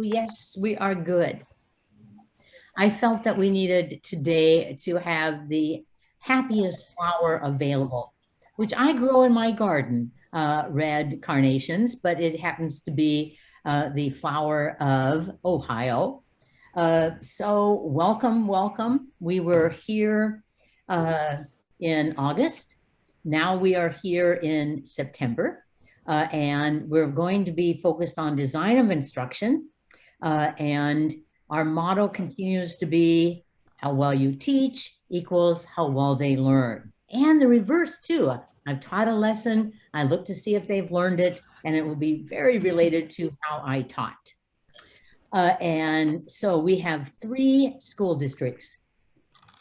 Yes, we are good. I felt that we needed today to have the happiest flower available, which I grow in my garden, red carnations, but it happens to be the flower of Ohio. So welcome, welcome. We were here uh, in August. Now we are here in September, and we're going to be focused on design of instruction. And our motto continues to be how well you teach equals how well they learn. And the reverse too. I've taught a lesson, I look to see if they've learned it, and it will be very related to how I taught. And so we have 3 school districts.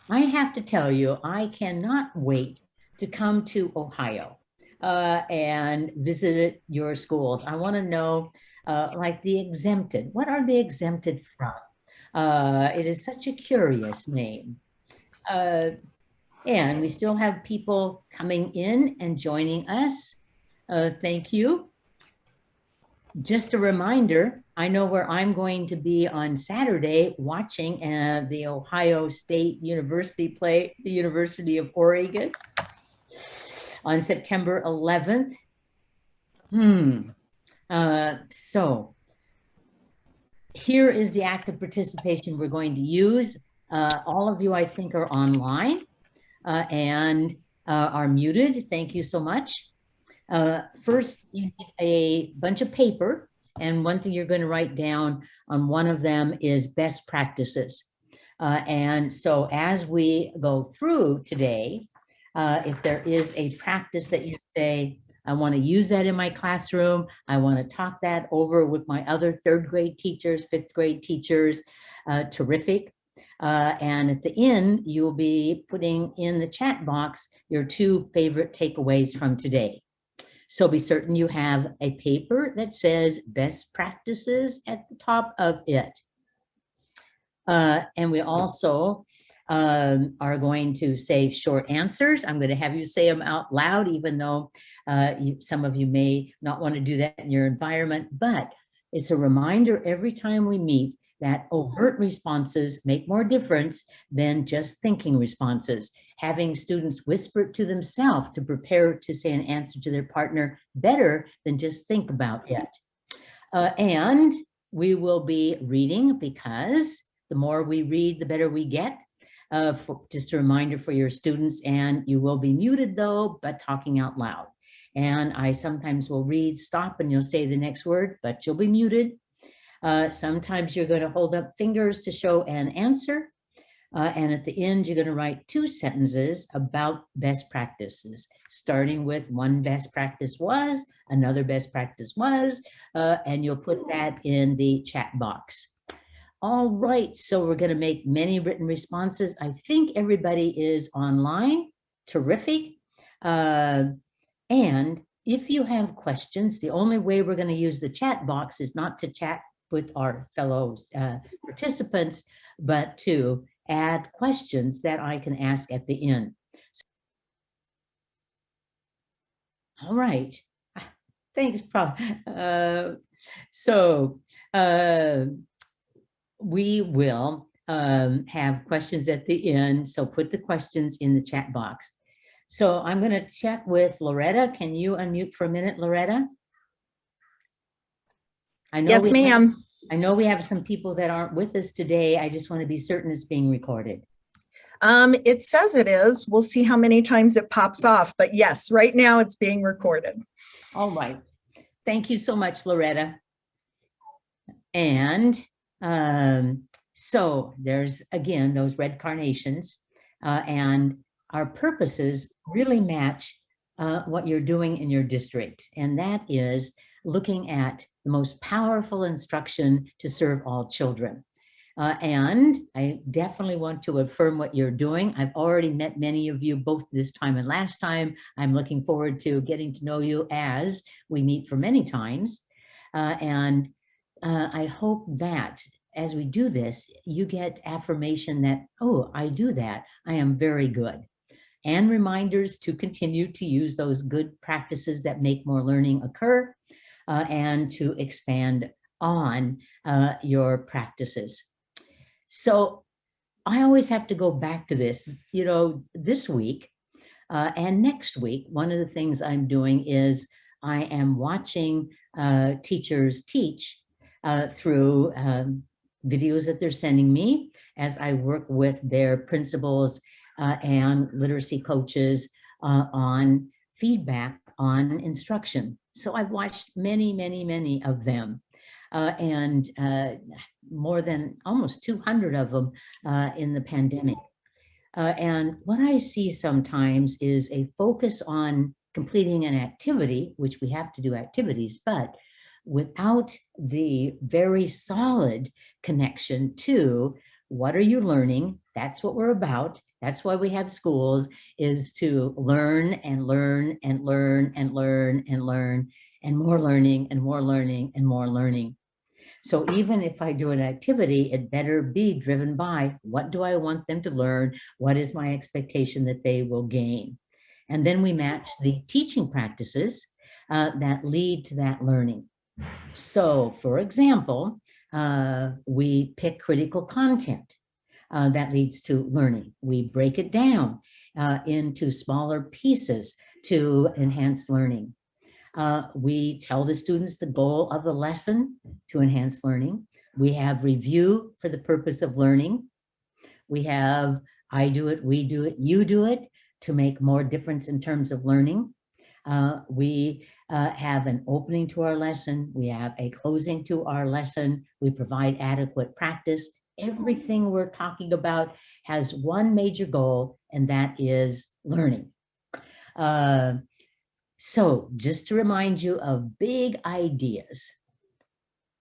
I have to tell you, I cannot wait to come to Ohio and visit your schools. I want to know, like the exempted, what are they exempted from? It is such a curious name. And we still have people coming in and joining us. Thank you. Just a reminder, I know where I'm going to be on Saturday watching the Ohio State University play the University of Oregon on September 11th. So here is the active participation we're going to use. All of you, I think, are online and are muted. Thank you so much. First, you need a bunch of paper, and one thing you're going to write down on one of them is best practices. And so as we go through today, if there is a practice that you say, I want to use that in my classroom, I want to talk that over with my other 3rd grade teachers, 5th grade teachers, terrific. And at the end, you'll be putting in the chat box your 2 favorite takeaways from today. So be certain you have a paper that says best practices at the top of it. And we also are going to say short answers. I'm going to have you say them out loud, even though some of you may not want to do that in your environment. But it's a reminder every time we meet that overt responses make more difference than just thinking responses. Having students whisper it to themselves to prepare to say an answer to their partner better than just think about it. And we will be reading, because the more we read, the better we get. Just a reminder for your students, and you will be muted though, but talking out loud. And I sometimes will read, stop, and you'll say the next word, but you'll be muted. Sometimes you're going to hold up fingers to show an answer. And at the end, you're going to write 2 sentences about best practices, starting with one best practice was, another best practice was, and you'll put that in the chat box. All right, so we're going to make many written responses. I think everybody is online. Terrific. And if you have questions, the only way we're going to use the chat box is not to chat with our fellow participants, but to add questions that I can ask at the end. All right. Thanks, Prof. We will have questions at the end, so put the questions in the chat box. So I'm going to check with Loretta. Can you unmute for a minute, Loretta? I know yes, ma'am. I know we have some people that aren't with us today. I just want to be certain it's being recorded. It says it is. We'll see how many times it pops off. But yes, right now it's being recorded. All right. Thank you so much, Loretta. And so there's, again, those red carnations. And our purposes really match what you're doing in your district. And that is looking at the most powerful instruction to serve all children. And I definitely want to affirm what you're doing. I've already met many of you both this time and last time. I'm looking forward to getting to know you as we meet for many times. And I hope that as we do this, you get affirmation that, oh, I do that. I am very good. And reminders to continue to use those good practices that make more learning occur and to expand on your practices. So I always have to go back to this, this week and next week. One of the things I'm doing is I am watching teachers teach through videos that they're sending me as I work with their principals and literacy coaches on feedback on instruction. So I've watched many, many, many of them. And more than almost 200 of them in the pandemic. And what I see sometimes is a focus on completing an activity, which we have to do activities, but without the very solid connection to what are you learning? That's what we're about. That's why we have schools, is to learn and learn and learn and learn and learn and more learning and more learning and more learning. So even if I do an activity, it better be driven by what do I want them to learn? What is my expectation that they will gain? And then we match the teaching practices that lead to that learning. So for example, we pick critical content that leads to learning. We break it down into smaller pieces to enhance learning. We tell the students the goal of the lesson to enhance learning. We have review for the purpose of learning. We have I do it, we do it, you do it to make more difference in terms of learning. We have an opening to our lesson. We have a closing to our lesson. We provide adequate practice. Everything we're talking about has one major goal, and that is learning. So just to remind you of big ideas,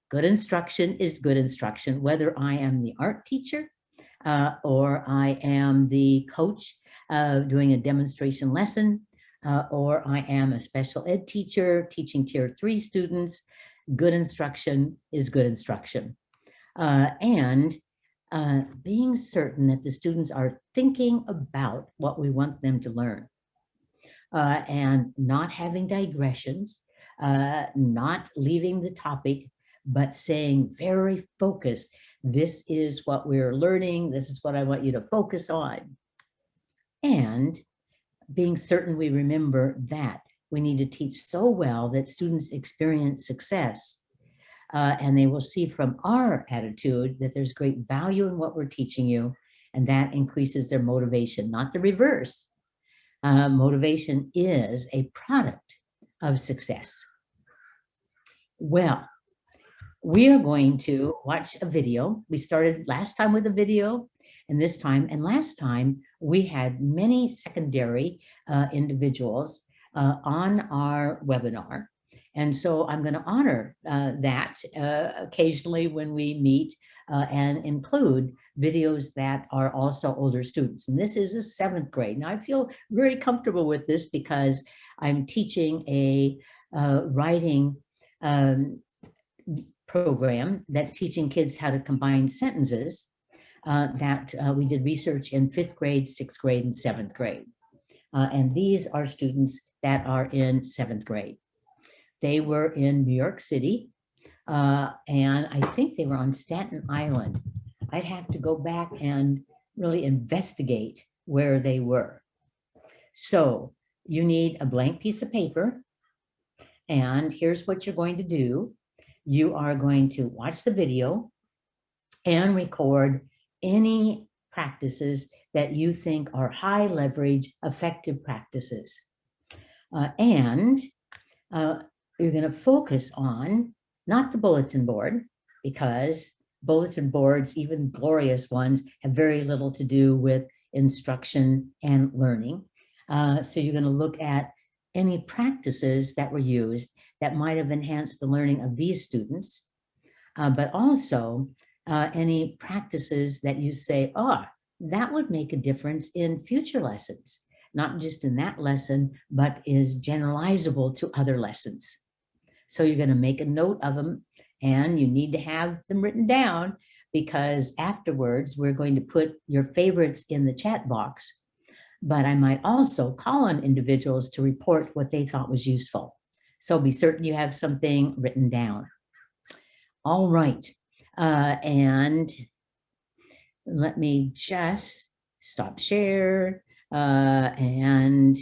good instruction is good instruction, whether I am the art teacher or I am the coach doing a demonstration lesson, or I am a special ed teacher teaching tier 3 students. Good instruction is good instruction. And being certain that the students are thinking about what we want them to learn. And not having digressions, not leaving the topic, but saying very focused, this is what we're learning, this is what I want you to focus on. And being certain we remember that we need to teach so well that students experience success. And they will see from our attitude that there's great value in what we're teaching you, and that increases their motivation, not the reverse. Motivation is a product of success. Well, we are going to watch a video. We started last time with a video, and this time, and last time, we had many secondary individuals on our webinar. And so I'm going to honor that occasionally when we meet and include videos that are also older students. And this is a 7th grade. Now I feel very comfortable with this because I'm teaching a writing program that's teaching kids how to combine sentences that we did research in 5th grade, 6th grade, and 7th grade. And these are students that are in 7th grade. They were in New York City, and I think they were on Staten Island. I'd have to go back and really investigate where they were. So you need a blank piece of paper, and here's what you're going to do. You are going to watch the video and record any practices that you think are high leverage, effective practices. You're going to focus on not the bulletin board, because bulletin boards, even glorious ones, have very little to do with instruction and learning. So you're going to look at any practices that were used that might have enhanced the learning of these students, but also any practices that you say, oh, that would make a difference in future lessons, not just in that lesson, but is generalizable to other lessons. So you're going to make a note of them, and you need to have them written down, because afterwards we're going to put your favorites in the chat box. But I might also call on individuals to report what they thought was useful. So be certain you have something written down. All right. And let me just stop share and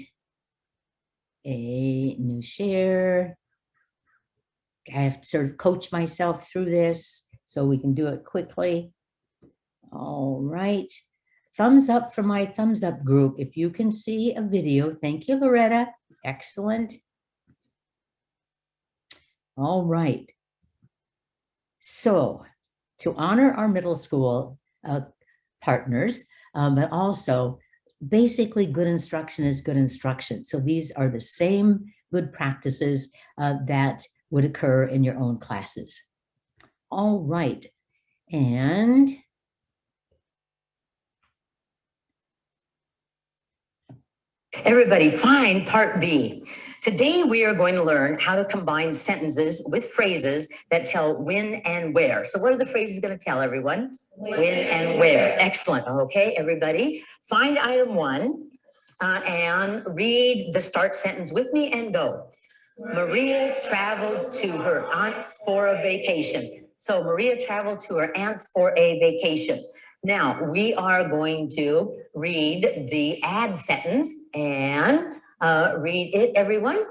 a new share. I have to sort of coach myself through this so we can do it quickly. All right. Thumbs up for my thumbs up group. If you can see a video, thank you, Loretta. Excellent. All right. So to honor our middle school partners, but also basically good instruction is good instruction. So these are the same good practices that would occur in your own classes. All right. And everybody, find part B. Today we are going to learn how to combine sentences with phrases that tell when and where. So what are the phrases going to tell everyone? When and where. Excellent. Okay, everybody, find item 1 and read the start sentence with me and go. Maria traveled to her aunt's for a vacation. So Maria traveled to her aunt's for a vacation. Now we are going to read the add sentence and read it, everyone.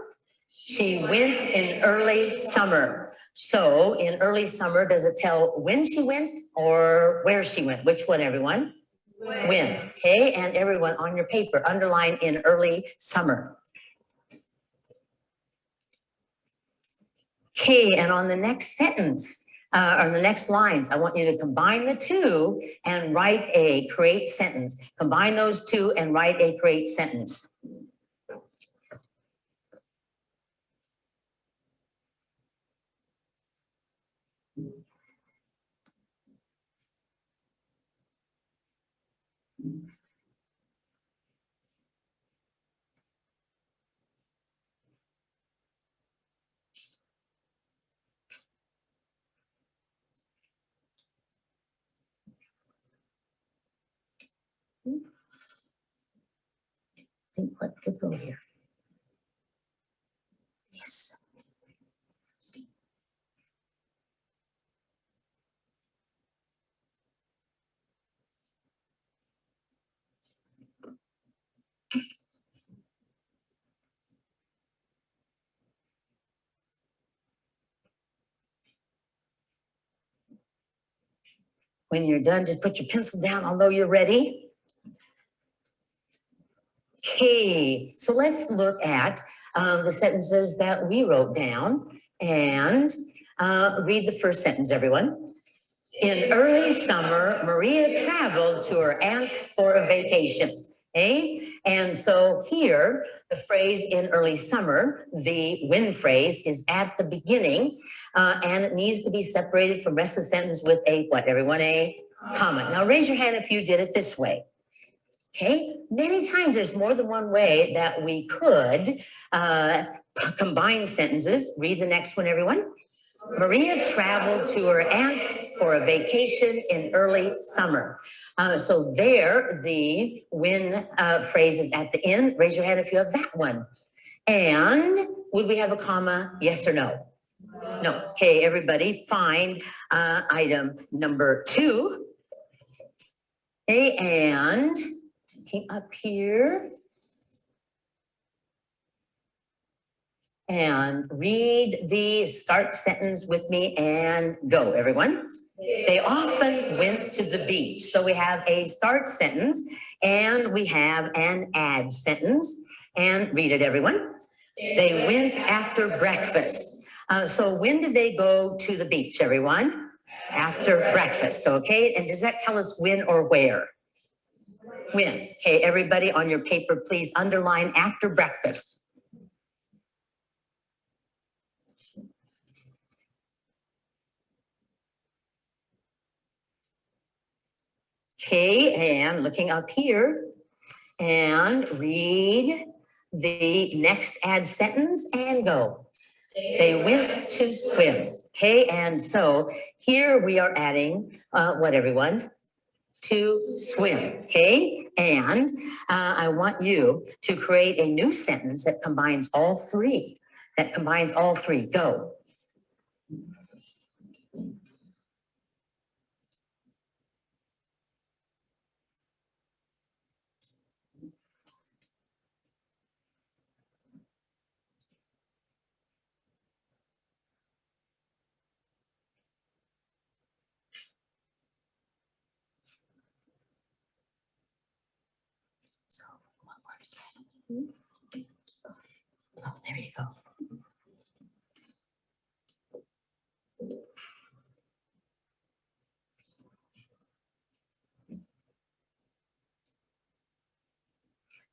She went in early summer. So in early summer, does it tell when she went or where she went? Which one, everyone? When. Okay, and everyone on your paper, underline in early summer. Okay, and on the next sentence, on the next lines, I want you to combine the two and write a create sentence. Combine those two and write a create sentence. Think what could go here. Yes. When you're done, just put your pencil down, although you're ready. Okay, so let's look at the sentences that we wrote down and read the first sentence, everyone. In early summer, Maria traveled to her aunt's for a vacation. Okay, and so here, the phrase in early summer, the when phrase is at the beginning, and it needs to be separated from the rest of the sentence with a what, everyone? A comma. Now raise your hand if you did it this way. Okay, many times there's more than one way that we could combine sentences. Read the next one, everyone. Maria traveled to her aunt's for a vacation in early summer. So there, the when phrase is at the end. Raise your hand if you have that one. And would we have a comma? Yes or no? No. Okay, everybody, find item number 2. Okay, and came up here and read the start sentence with me and go, everyone. They often went to the beach. So we have a start sentence and we have an add sentence. And read it, everyone. They went after breakfast. So when did they go to the beach, everyone? After breakfast, okay? And does that tell us when or where? When. Okay, everybody on your paper, please underline after breakfast. Okay, and looking up here and read the next add sentence and go. They went to swim. Okay, and so here we are adding what, everyone? To swim. Okay, and I want you to create a new sentence that combines all three. Go. Oh, there you go.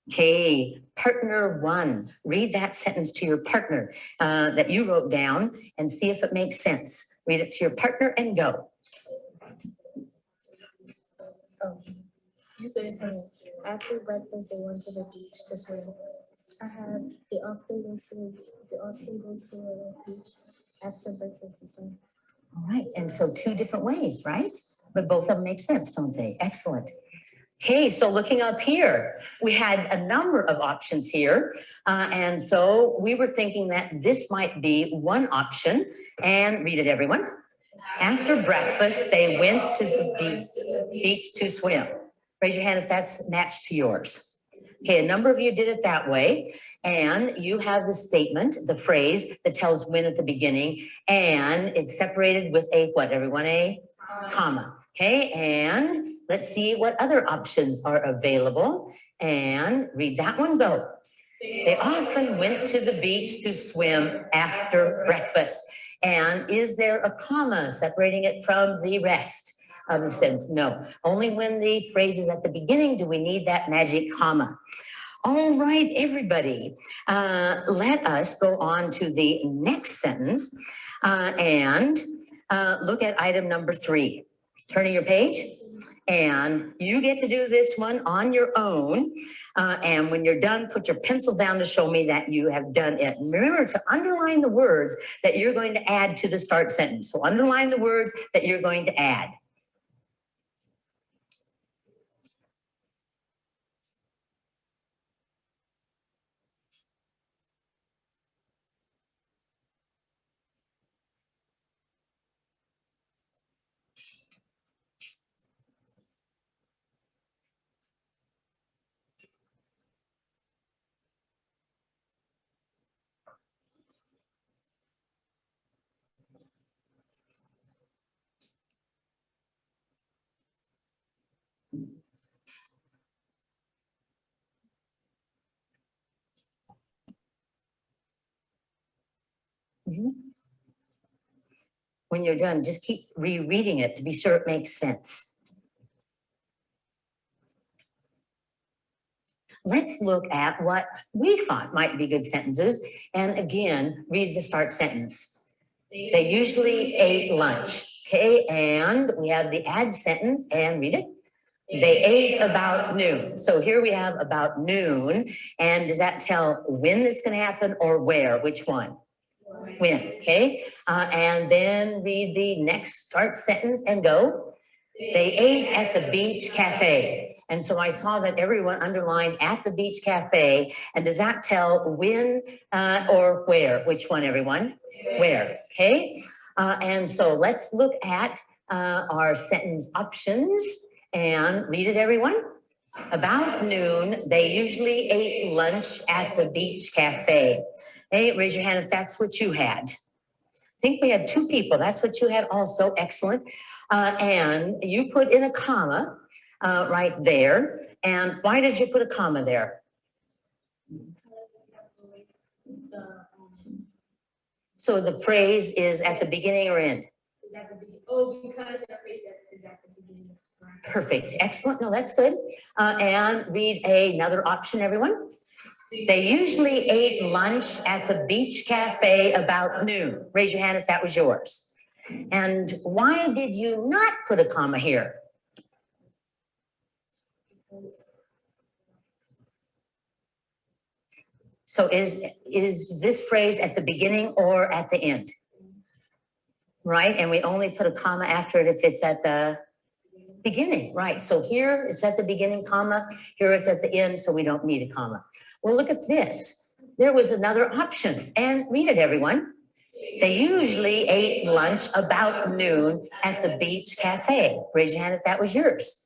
Okay, partner one. Read that sentence to your partner that you wrote down and see if it makes sense. Read it to your partner and go. Oh, you say it first. After breakfast, they went to the beach to swim. I had they often go to the beach after breakfast to swim. All right, and so two different ways, right? But both of them make sense, don't they? Excellent. Okay, so looking up here, we had a number of options here. And so we were thinking that this might be one option. And read it, everyone. After breakfast, they went to the beach to swim. Raise your hand if that's matched to yours. Okay, a number of you did it that way. And you have the statement, the phrase that tells when at the beginning. And it's separated with a what, everyone? A comma. Okay, and let's see what other options are available. And read that one, go. They often went to the beach to swim after breakfast. And is there a comma separating it from the rest of the sentence? No, only when the phrase is at the beginning do we need that magic comma. All right, everybody, let us go on to the next sentence and look at item number 3. Turning your page, and you get to do this one on your own. And when you're done, put your pencil down to show me that you have done it. Remember to underline the words that you're going to add to the start sentence. So underline the words that you're going to add. When you're done, just keep rereading it to be sure it makes sense. Let's look at what we thought might be good sentences. And again, read the start sentence. They usually ate lunch. Okay, and we have the add sentence and read it. They ate about noon. So here we have about noon. And does that tell when it's going to happen or where? Which one? When, okay? And then read the next start sentence and go. They ate at the beach cafe. And so I saw that everyone underlined at the beach cafe. And does that tell when or where? Which one, everyone? Where, okay? And so let's look at our sentence options and read it, everyone. About noon, they usually ate lunch at the beach cafe. Hey, raise your hand if that's what you had. I think we had 2 people. That's what you had also. Excellent. And you put in a comma right there. And why did you put a comma there? So the phrase is at the beginning or end? Oh, because the phrase is at the beginning. Perfect. Excellent. No, that's good. And read another option, everyone. They usually ate lunch at the beach cafe about noon. Raise your hand if that was yours. And why did you not put a comma here? So is this phrase at the beginning or at the end? Right, and we only put a comma after it if it's at the beginning, right? So here it's at the beginning, comma. Here it's at the end, so we don't need a comma. Well, look at this. There was another option, and read it, everyone. They usually ate lunch about noon at the beach cafe. Raise your hand if that was yours.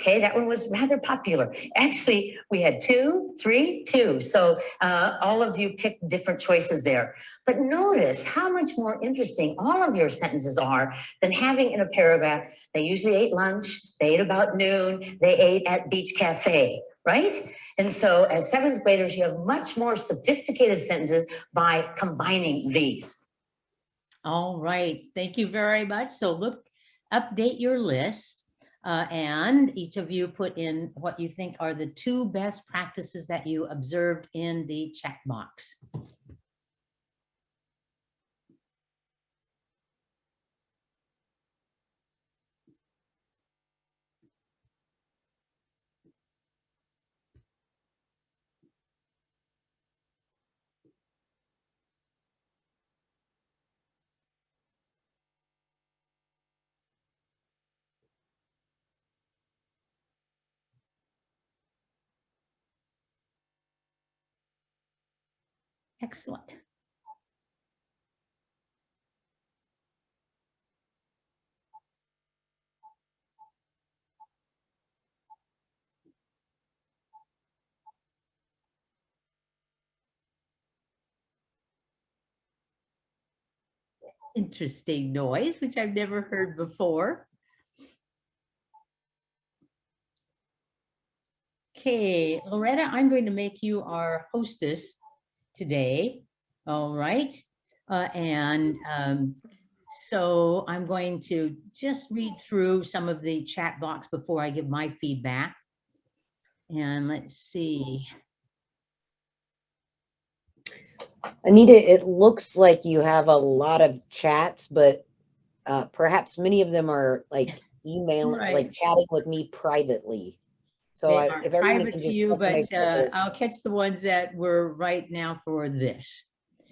Okay, that one was rather popular. Actually, we had 2, 3, 2. So all of you picked different choices there. But notice how much more interesting all of your sentences are than having in a paragraph, they usually ate lunch, they ate about noon, they ate at beach cafe. right? And so as seventh graders, you have much more sophisticated sentences by combining these. All right, thank you very much. So look, update your list and each of you put in what you think are the 2 best practices that you observed in the chat box. Excellent. Interesting noise, which I've never heard before. Okay, Loretta, I'm going to make you our hostess today. All right. So I'm going to just read through some of the chat box before I give my feedback. And let's see. Anita, it looks like you have a lot of chats, but perhaps many of them are like email, Right. like chatting with me privately. So They are if everyone private can to just you, check to but make sure I'll catch the ones that were right now for this.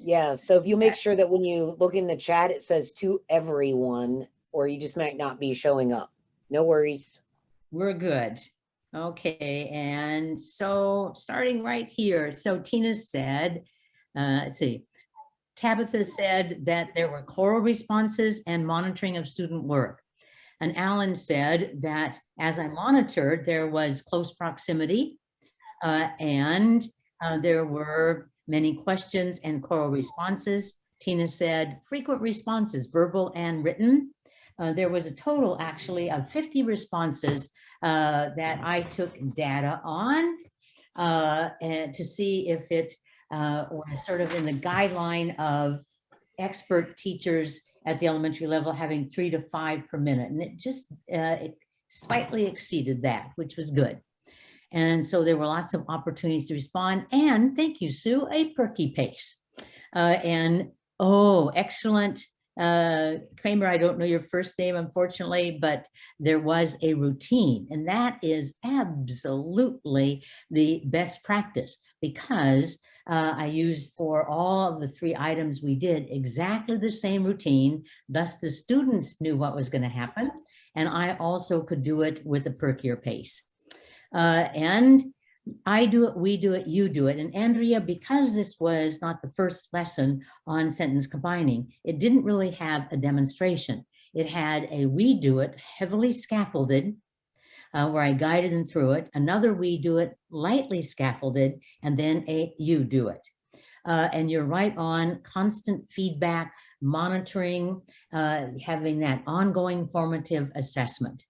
yeah, so if you make sure that when you look in the chat, it says to everyone, or you just might not be showing up. No worries. We're good. Okay, and so starting right here. So Tina said, let's see, Tabitha said that there were choral responses and monitoring of student work. And Alan said that as I monitored, there was close proximity and there were many questions and choral responses. Tina said frequent responses, verbal and written. There was a total actually of 50 responses that I took data on and to see if it was sort of in the guideline of expert teachers at the elementary level having 3 to 5 per minute. And it just it slightly exceeded that, which was good. And so there were lots of opportunities to respond. And thank you, Sue, a perky pace. Excellent. Kramer, I don't know your first name, unfortunately, but there was a routine. And that is absolutely the best practice because I used for all of the 3 items we did exactly the same routine. Thus, the students knew what was going to happen. And I also could do it with a perkier pace. And I do it, we do it, you do it. And Andrea, because this was not the first lesson on sentence combining, it didn't really have a demonstration. It had a we do it, heavily scaffolded, where I guided them through it. Another we do it, lightly scaffolded, and then a you do it. And you're right on constant feedback, monitoring, having that ongoing formative assessment.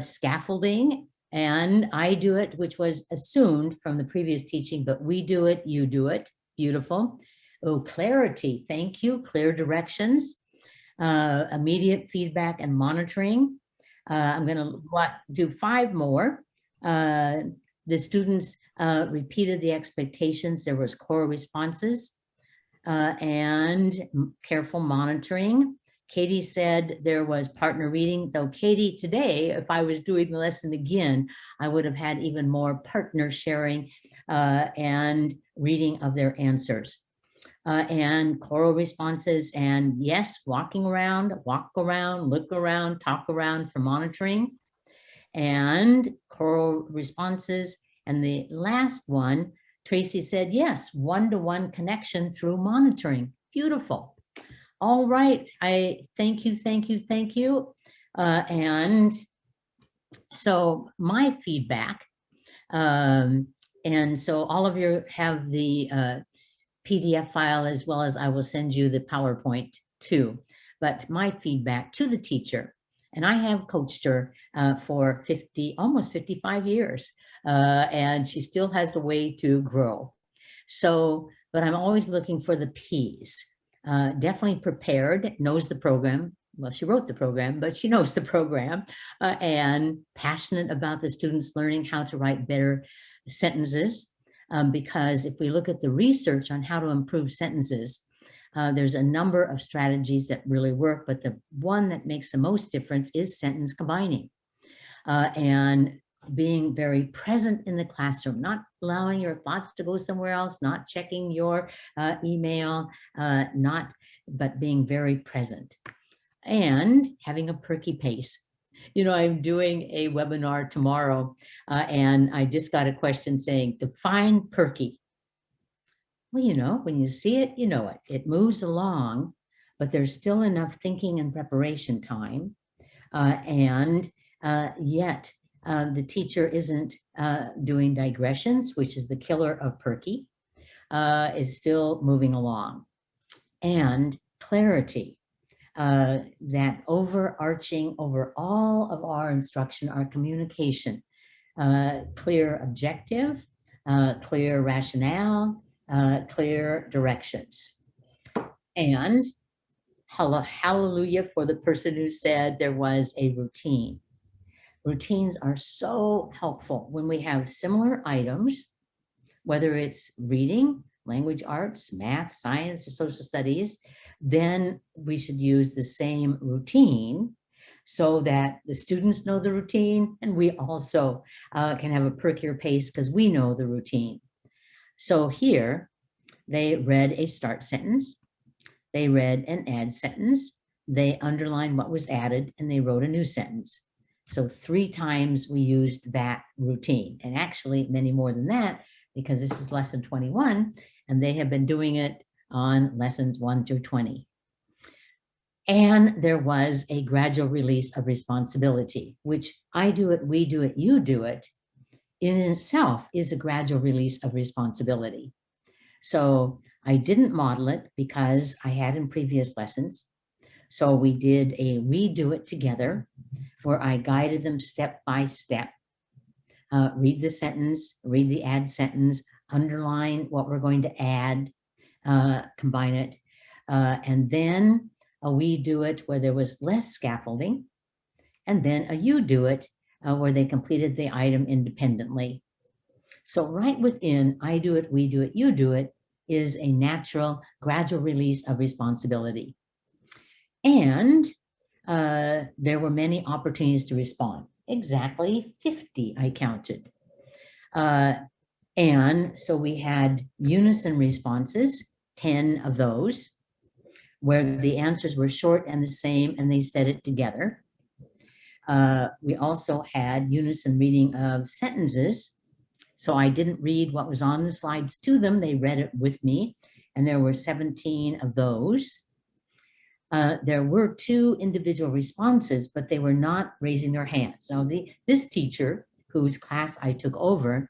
Scaffolding, and I do it, which was assumed from the previous teaching, but we do it, you do it. Beautiful. Oh, clarity. Thank you. Clear directions, immediate feedback and monitoring. I'm going to do 5 more. The students repeated the expectations. There was core responses and careful monitoring. Katie said there was partner reading, though Katie today, if I was doing the lesson again, I would have had even more partner sharing and reading of their answers. And choral responses, and yes, walking around, walk around, look around, talk around for monitoring, and choral responses. And the last one, Tracy said, yes, one-to-one connection through monitoring. Beautiful. All right, I thank you, thank you, thank you. And so my feedback, and so all of you have the PDF file as well as I will send you the PowerPoint too. But my feedback to the teacher, And I have coached her for almost 55 years, and she still has a way to grow. So, but I'm always looking for the P's. Definitely prepared, knows the program. Well, she wrote the program, but she knows the program, and passionate about the students learning how to write better sentences. Because if we look at the research on how to improve sentences, there's a number of strategies that really work, but the one that makes the most difference is sentence combining. And being very present in the classroom, not allowing your thoughts to go somewhere else, not checking your email, but being very present and having a perky pace. You know, I'm doing a webinar tomorrow, and I just got a question saying, define perky. Well, you know, when you see it, you know it. It moves along, but there's still enough thinking and preparation time. Yet the teacher isn't doing digressions, which is the killer of perky, is still moving along. And clarity, that overarching over all of our instruction, our communication, clear objective, clear rationale, clear directions. And hallelujah for the person who said there was a routine. Routines are so helpful when we have similar items, whether it's reading, language arts, math, science, or social studies, then we should use the same routine so that the students know the routine and we also can have a perkier pace because we know the routine. So here, they read a start sentence, they read an add sentence, they underlined what was added, and they wrote a new sentence. So 3 times we used that routine, and actually many more than that, because this is lesson 21, and they have been doing it on lessons 1 through 20. And there was a gradual release of responsibility, which I do it, we do it, you do it, in itself is a gradual release of responsibility. So I didn't model it because I had in previous lessons. So we did a we do it together where I guided them step by step. Read the sentence, read the add sentence, underline what we're going to add, combine it. And then a we do it where there was less scaffolding. And then a you do it where they completed the item independently. So right within I do it, we do it, you do it is a natural gradual release of responsibility. And there were many opportunities to respond. Exactly 50 I counted. And so we had unison responses, 10 of those, where the answers were short and the same and they said it together. We also had unison reading of sentences. So I didn't read what was on the slides to them, they read it with me, and there were 17 of those. There were 2 individual responses, but they were not raising their hands. Now, this teacher, whose class I took over,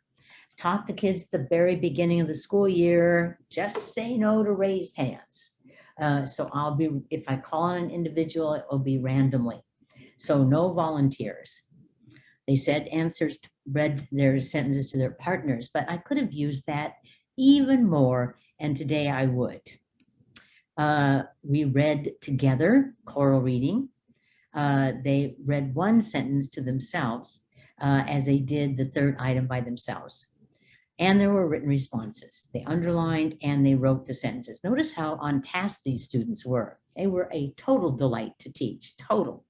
taught the kids at the very beginning of the school year, just say no to raised hands. So if I call on an individual, it will be randomly. So no volunteers. They said answers, read their sentences to their partners, but I could have used that even more, and today I would. We read together, choral reading. They read one sentence to themselves as they did the 3rd item by themselves. And there were written responses. They underlined and they wrote the sentences. Notice how on task these students were. They were a total delight to teach, total.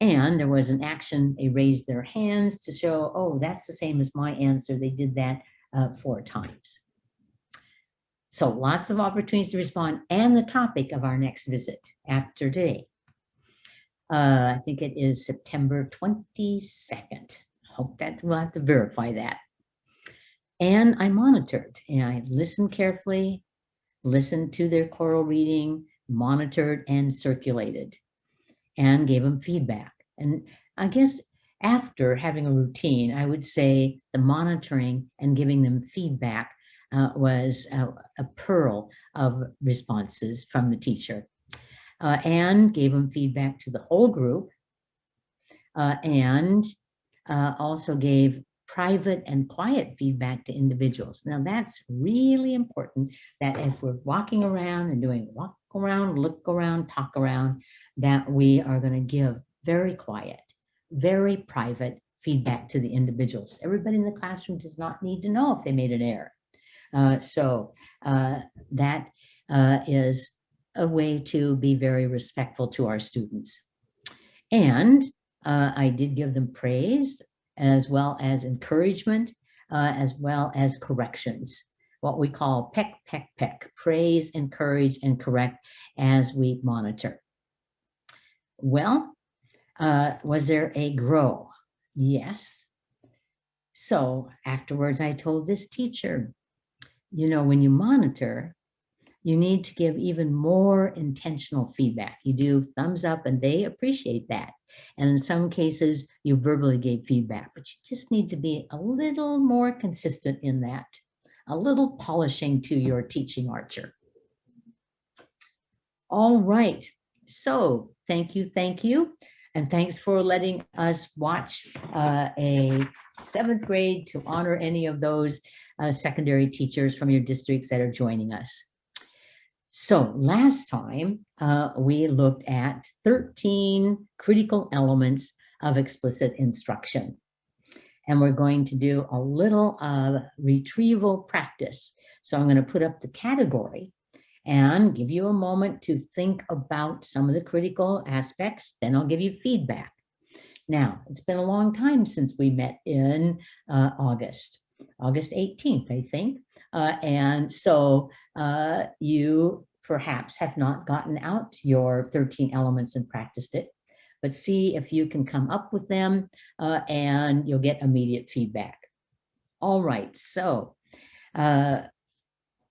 And there was an action, they raised their hands to show, oh, that's the same as my answer. They did that 4 times. So lots of opportunities to respond, and the topic of our next visit after today. I think it is September 22nd. Hope that we'll have to verify that. And I monitored, and I listened carefully, listened to their choral reading, monitored and circulated, and gave them feedback. And I guess after having a routine, I would say the monitoring and giving them feedback was a pearl of responses from the teacher, and gave them feedback to the whole group, and also gave private and quiet feedback to individuals. Now that's really important, that if we're walking around and doing walk around, look around, talk around, that we are going to give very quiet, very private feedback to the individuals. Everybody in the classroom does not need to know if they made an error. So that is a way to be very respectful to our students. And I did give them praise as well as encouragement, as well as corrections, what we call peck, peck, peck, praise, encourage, and correct as we monitor. Well, was there a grow? Yes. So afterwards, I told this teacher, you know, when you monitor, you need to give even more intentional feedback. You do thumbs up and they appreciate that. And in some cases, you verbally gave feedback, but you just need to be a little more consistent in that, a little polishing to your teaching archer. All right, so thank you. And thanks for letting us watch a 7th grade to honor any of those secondary teachers from your districts that are joining us. So last time we looked at 13 critical elements of explicit instruction. And we're going to do a little retrieval practice. So I'm going to put up the category and give you a moment to think about some of the critical aspects. Then I'll give you feedback. Now, it's been a long time since we met in August 18th, I think. And so you perhaps have not gotten out your 13 elements and practiced it, but see if you can come up with them and you'll get immediate feedback. All right, so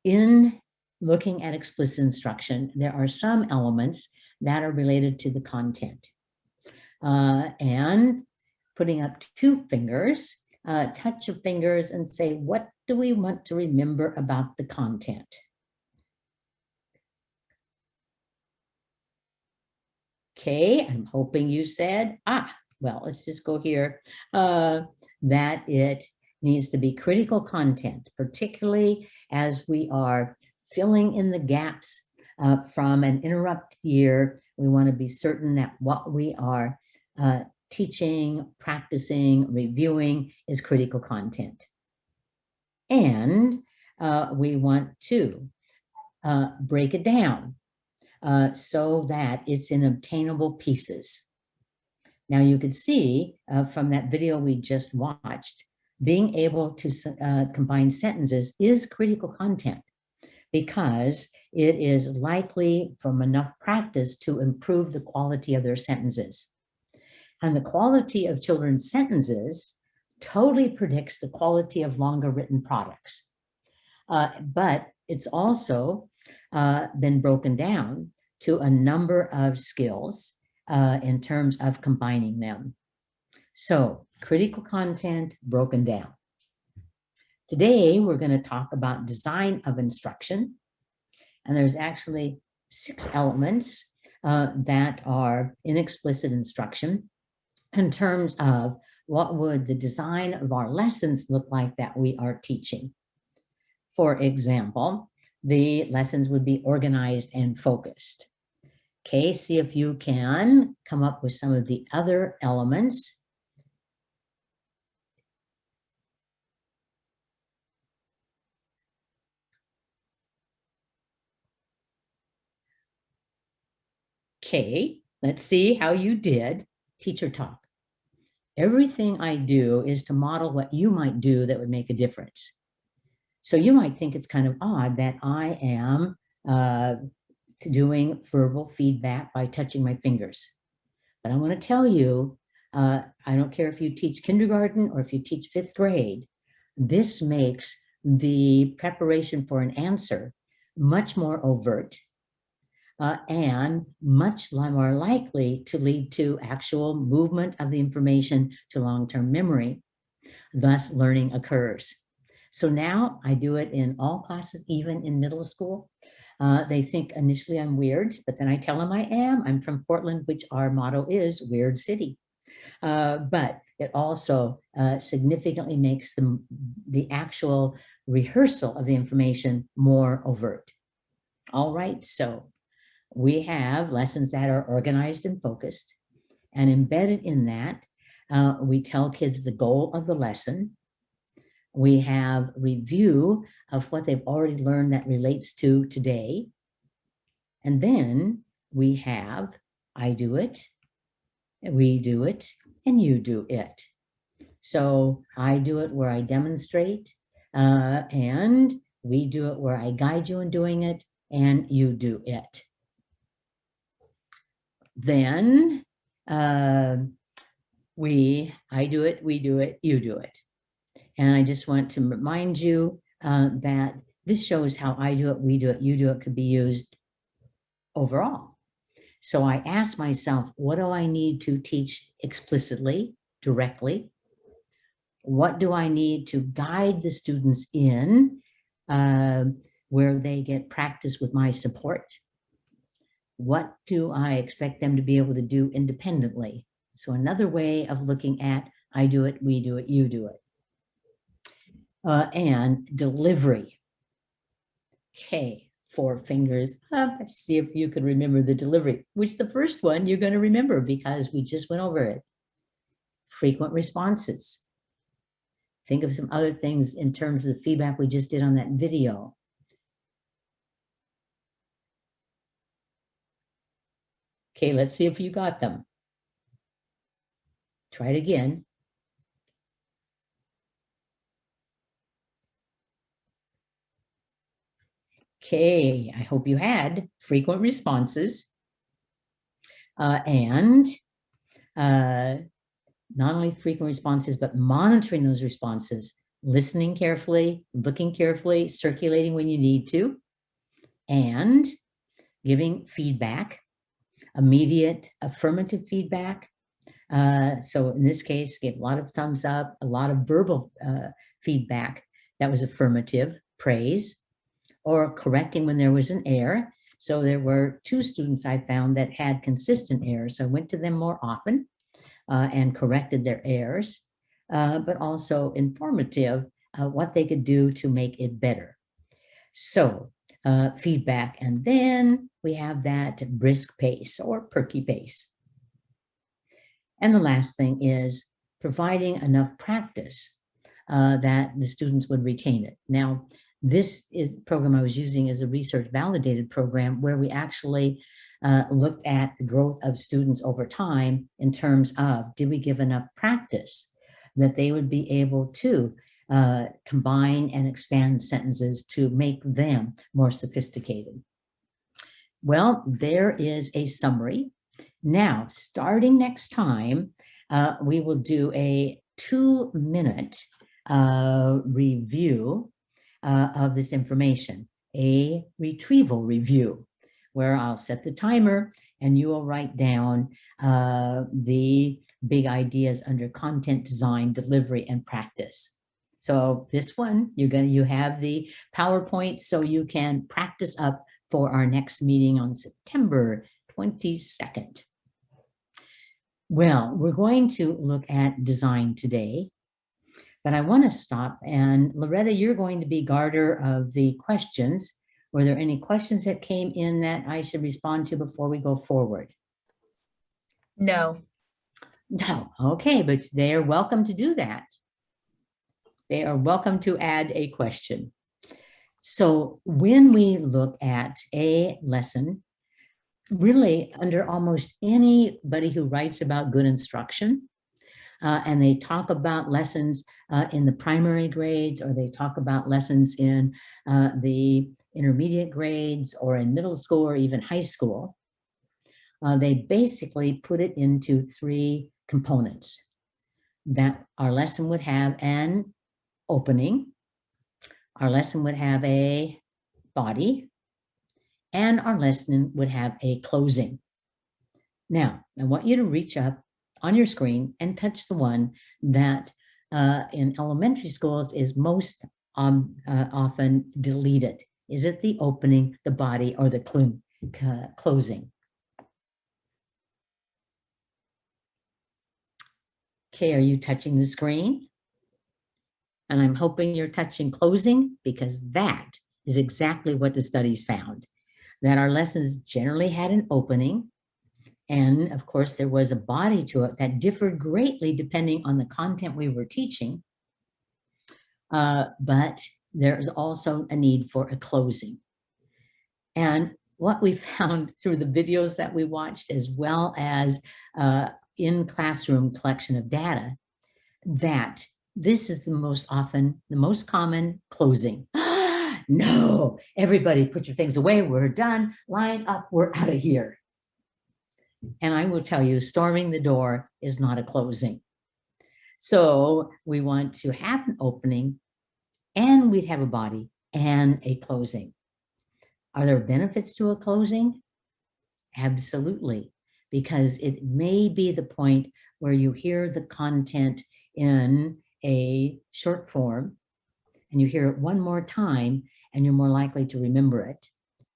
in looking at explicit instruction, there are some elements that are related to the content. And putting up 2 fingers, touch your fingers and say, what do we want to remember about the content? Okay, I'm hoping you said, well, let's just go here, that it needs to be critical content, particularly as we are filling in the gaps from an interrupted year. We want to be certain that what we are teaching, practicing, reviewing is critical content. And we want to break it down so that it's in obtainable pieces. Now you could see from that video we just watched, being able to combine sentences is critical content because it is likely from enough practice to improve the quality of their sentences. And the quality of children's sentences totally predicts the quality of longer written products. But it's also been broken down to a number of skills in terms of combining them. So critical content broken down. Today, we're going to talk about design of instruction. And there's actually 6 elements that are in explicit instruction in terms of what would the design of our lessons look like that we are teaching. For example, the lessons would be organized and focused. Okay, see if you can come up with some of the other elements. Okay, let's see how you did. Teacher talk. Everything I do is to model what you might do that would make a difference. So you might think it's kind of odd that I am doing verbal feedback by touching my fingers. But I want to tell you, I don't care if you teach kindergarten or if you teach 5th grade, this makes the preparation for an answer much more overt and much more likely to lead to actual movement of the information to long-term memory. Thus, learning occurs. So now I do it in all classes, even in middle school. They think initially I'm weird, but then I tell them I am. I'm from Portland, which our motto is Weird City. but it also significantly makes the actual rehearsal of the information more overt. All right, so we have lessons that are organized and focused, and embedded in that, we tell kids the goal of the lesson. We have review of what they've already learned that relates to today. And then we have I do it, we do it, and you do it. So I do it where I demonstrate, and we do it where I guide you in doing it, and you do it. Then I do it, we do it, you do it. And I just want to remind you that this shows how I do it, we do it, you do it could be used overall. So I ask myself, what do I need to teach explicitly, directly? What do I need to guide the students in where they get practice with my support? What do I expect them to be able to do independently? So another way of looking at I do it, we do it, you do it. And delivery. Okay, 4 fingers up. Let's see if you can remember the delivery, which the first one you're going to remember because we just went over it. Frequent responses. Think of some other things in terms of the feedback we just did on that video. Okay, let's see if you got them. Try it again. Okay, I hope you had frequent responses and not only frequent responses, but monitoring those responses, listening carefully, looking carefully, circulating when you need to, and giving feedback, immediate affirmative feedback. So in this case, gave a lot of thumbs up, a lot of verbal feedback that was affirmative, praise, or correcting when there was an error. So there were 2 students I found that had consistent errors. So I went to them more often and corrected their errors, but also informative what they could do to make it better. So feedback, and then we have that brisk pace or perky pace. And the last thing is providing enough practice that the students would retain it. Now, this program I was using is a research validated program where we actually looked at the growth of students over time in terms of, did we give enough practice that they would be able to combine and expand sentences to make them more sophisticated. Well, there is a summary. Now, starting next time, we will do a 2-minute review of this information, a retrieval review, where I'll set the timer and you will write down the big ideas under content design, delivery, and practice. So this one, you have the PowerPoint so you can practice up for our next meeting on September 22nd. Well, we're going to look at design today. But I want to stop, and Loretta, you're going to be guarder of the questions. Were there any questions that came in that I should respond to before we go forward? No. No, okay, but they are welcome to do that. They are welcome to add a question. So when we look at a lesson, really under almost anybody who writes about good instruction, and they talk about lessons in the primary grades, or they talk about lessons in the intermediate grades or in middle school or even high school, they basically put it into 3 components. That our lesson would have an opening, our lesson would have a body, and our lesson would have a closing. Now, I want you to reach up on your screen and touch the one that in elementary schools is most often deleted. Is it the opening, the body, or the closing? Okay, are you touching the screen? And I'm hoping you're touching closing, because that is exactly what the studies found, that our lessons generally had an opening. And of course, there was a body to it that differed greatly depending on the content we were teaching. But there's also a need for a closing. And what we found through the videos that we watched, as well as in classroom collection of data, that this is the most common closing. No, everybody put your things away. We're done. Line up. We're out of here. And I will tell you, storming the door is not a closing. So we want to have an opening, and we'd have a body and a closing. Are there benefits to a closing? Absolutely, because it may be the point where you hear the content in a short form and you hear it one more time and you're more likely to remember it.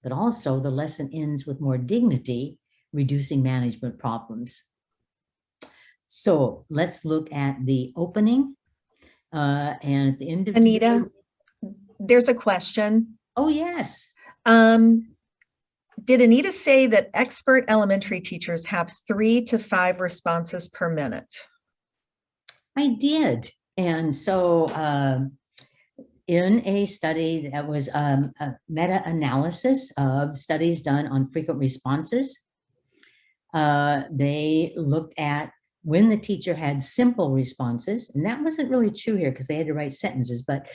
But also the lesson ends with more dignity, reducing management problems. So let's look at the opening and at the end of Anita, there's a question. Oh, yes. Did Anita say that expert elementary teachers have 3 to 5 responses per minute? I did. And so in a study that was a meta-analysis of studies done on frequent responses, they looked at when the teacher had simple responses, and that wasn't really true here because they had to write sentences, but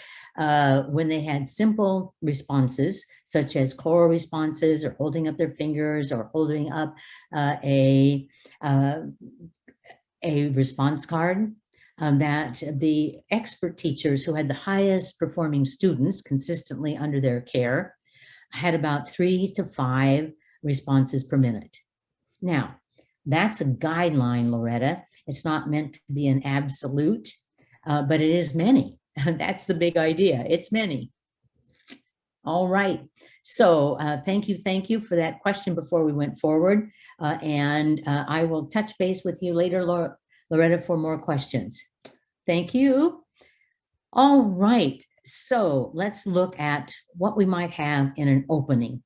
when they had simple responses, such as choral responses or holding up their fingers or holding up a response card, that the expert teachers who had the highest performing students consistently under their care had about 3 to 5 responses per minute. Now, that's a guideline, Loretta. It's not meant to be an absolute, but it is many. That's the big idea. It's many. All right. So thank you for that question before we went forward. And I will touch base with you later, Loretta, for more questions. Thank you. All right. So let's look at what we might have in an opening.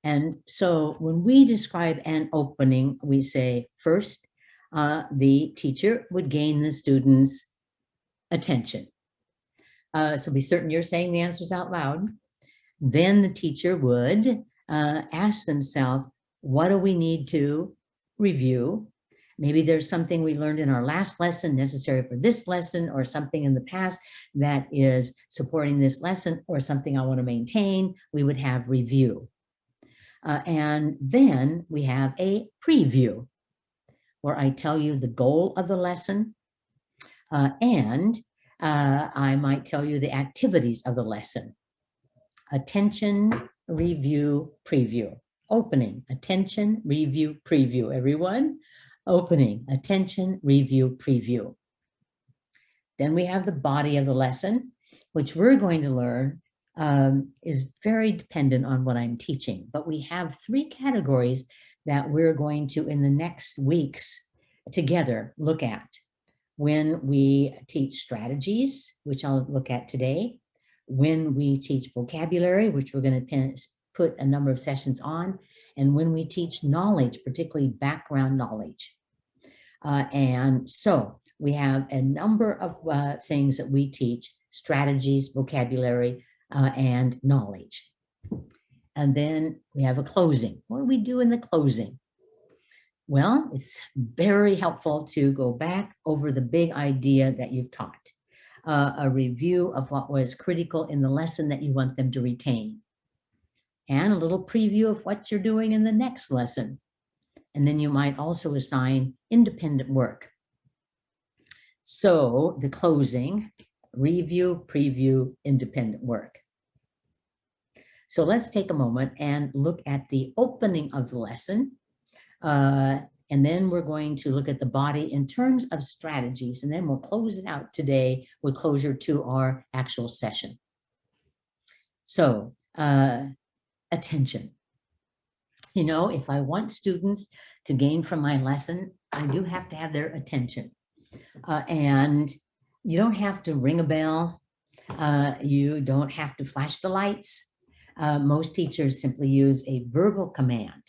And so when we describe an opening, we say first, the teacher would gain the student's attention. So be certain you're saying the answers out loud. Then the teacher would ask themselves, what do we need to review? Maybe there's something we learned in our last lesson necessary for this lesson, or something in the past that is supporting this lesson, or something I want to maintain. We would have review. And then we have a preview, where I tell you the goal of the lesson, and I might tell you the activities of the lesson. Attention, review, preview. Opening, attention, review, preview. Everyone, opening, attention, review, preview. Then we have the body of the lesson, which we're going to learn is very dependent on what I'm teaching. But we have 3 categories that we're going to, in the next weeks together, look at. When we teach strategies, which I'll look at today. When we teach vocabulary, which we're going to put a number of sessions on. And when we teach knowledge, particularly background knowledge. And so we have a number of things that we teach: strategies, vocabulary, and knowledge. And then we have a closing. What do we do in the closing? Well, it's very helpful to go back over the big idea that you've taught, a review of what was critical in the lesson that you want them to retain, and a little preview of what you're doing in the next lesson. And then you might also assign independent work. So the closing, review, preview, independent work. So let's take a moment and look at the opening of the lesson. And then we're going to look at the body in terms of strategies, and then we'll close it out today with closure to our actual session. So attention. You know, if I want students to gain from my lesson, I do have to have their attention. And you don't have to ring a bell. You don't have to flash the lights. Most teachers simply use a verbal command.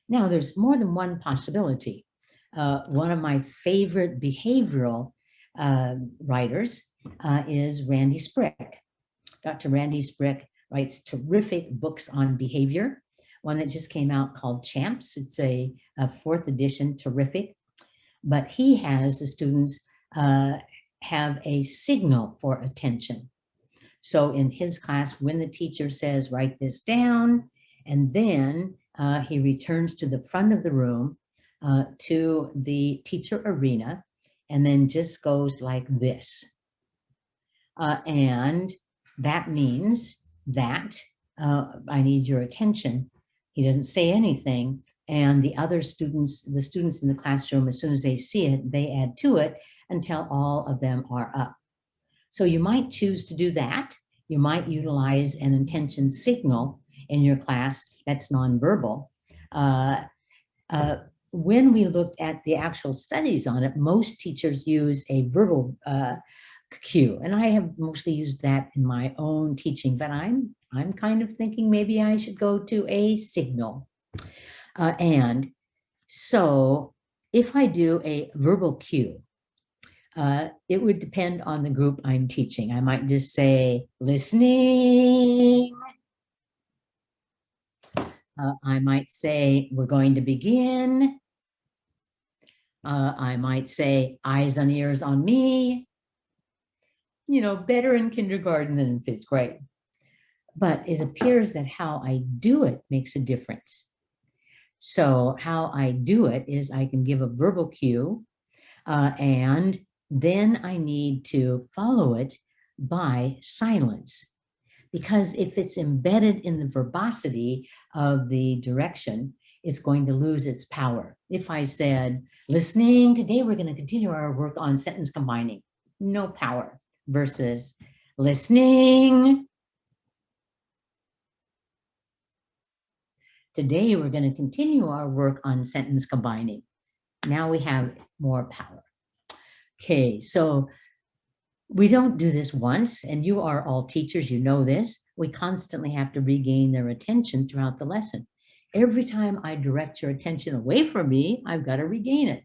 Now, there's more than one possibility. One of my favorite behavioral writers is Randy Sprick. Dr. Randy Sprick writes terrific books on behavior. One that just came out called Champs. It's a 4th edition, terrific. But he has the students have a signal for attention. So in his class, when the teacher says, write this down, and then he returns to the front of the room to the teacher arena, and then just goes like this. And that means that I need your attention. He doesn't say anything. And the other students, the students in the classroom, as soon as they see it, they add to it until all of them are up. So you might choose to do that. You might utilize an intention signal in your class that's nonverbal. When we looked at the actual studies on it, most teachers use a verbal cue, and I have mostly used that in my own teaching, but I'm kind of thinking maybe I should go to a signal. And so if I do a verbal cue, it would depend on the group I'm teaching. I might just say, listening. I might say, we're going to begin. I might say, eyes and ears on me. You know, better in kindergarten than in 5th grade. But it appears that how I do it makes a difference. So how I do it is I can give a verbal cue, and then I need to follow it by silence. Because if it's embedded in the verbosity of the direction, it's going to lose its power. If I said, listening, today we're going to continue our work on sentence combining, no power, versus listening. Today we're going to continue our work on sentence combining. Now we have more power. Okay, so we don't do this once, and you are all teachers, you know this. We constantly have to regain their attention throughout the lesson. Every time I direct your attention away from me, I've got to regain it.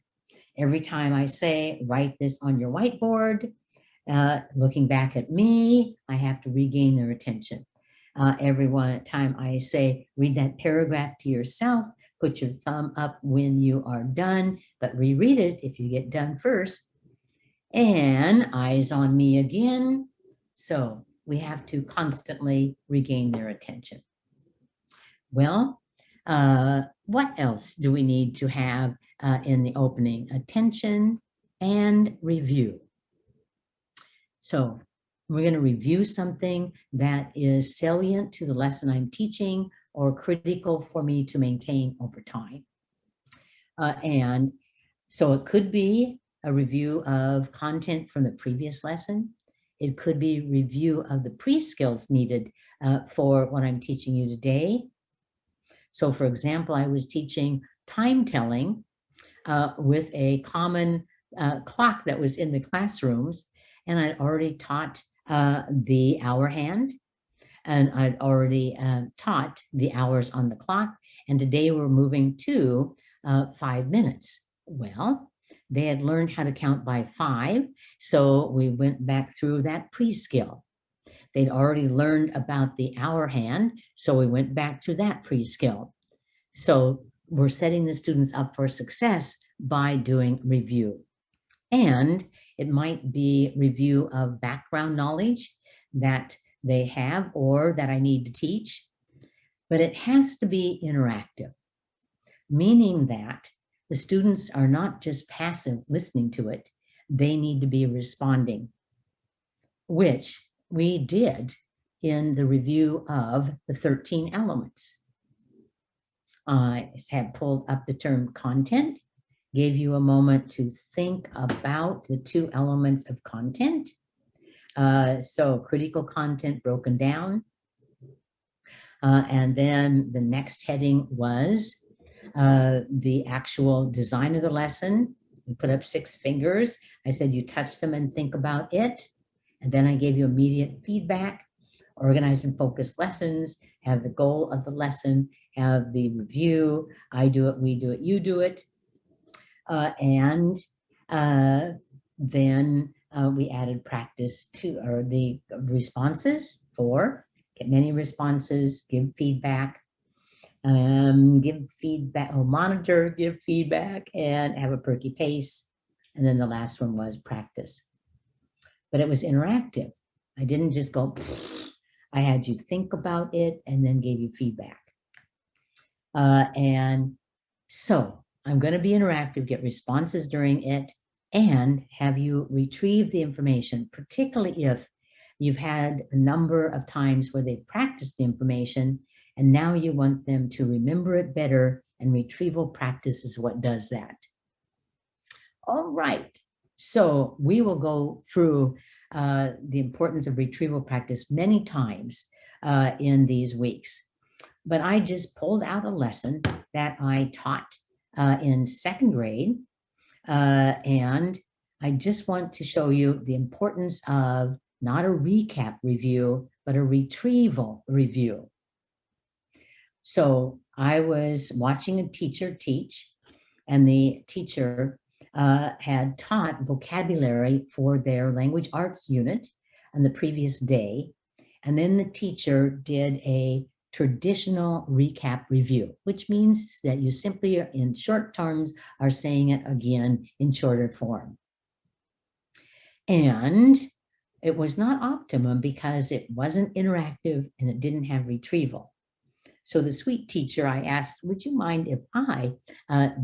Every time I say, write this on your whiteboard, looking back at me, I have to regain their attention. Every time I say, read that paragraph to yourself, put your thumb up when you are done, but reread it if you get done first. And eyes on me again. So we have to constantly regain their attention. Well, what else do we need to have in the opening? Attention and review. So we're going to review something that is salient to the lesson I'm teaching or critical for me to maintain over time. And so it could be a review of content from the previous lesson. It could be review of the pre-skills needed for what I'm teaching you today. So for example, I was teaching time telling with a common clock that was in the classrooms, and I'd already taught the hour hand, and I'd already taught the hours on the clock, and today we're moving to 5 minutes. Well, they had learned how to count by 5, so we went back through that pre-skill. They'd already learned about the hour hand, so we went back to that pre-skill. So we're setting the students up for success by doing review. And it might be review of background knowledge that they have or that I need to teach, but it has to be interactive, meaning that the students are not just passive listening to it, they need to be responding, which we did in the review of the 13 elements. I had pulled up the term content, gave you a moment to think about the 2 elements of content. So critical content broken down. And then the next heading was the actual design of the lesson, We put up 6 fingers. I said, you touch them and think about it. And then I gave you immediate feedback. Organize and focus lessons, have the goal of the lesson, have the review, I do it, we do it, you do it. And then we added practice to, or the responses, 4, get many responses, give feedback, monitor, give feedback, and have a perky pace. And then the last one was practice. But it was interactive. I didn't just go, I had you think about it and then gave you feedback. And so I'm going to be interactive, get responses during it, and have you retrieve the information, particularly if you've had a number of times where they've practiced the information and now you want them to remember it better, and retrieval practice is what does that. All right, so we will go through the importance of retrieval practice many times in these weeks. But I just pulled out a lesson that I taught in 2nd grade. And I just want to show you the importance of not a recap review, but a retrieval review. So I was watching a teacher teach, and the teacher had taught vocabulary for their language arts unit on the previous day. And then the teacher did a traditional recap review, which means that you simply, in short terms, are saying it again in shorter form. And it was not optimum because it wasn't interactive and it didn't have retrieval. So the sweet teacher, I asked, would you mind if I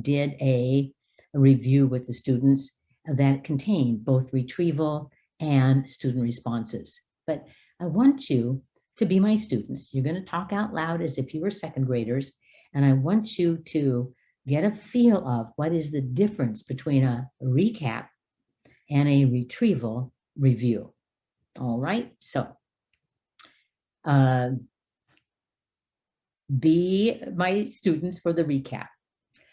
did a review with the students that contained both retrieval and student responses? But I want you to be my students. You're going to talk out loud as if you were 2nd graders. And I want you to get a feel of what is the difference between a recap and a retrieval review. All right, so be my students for the recap.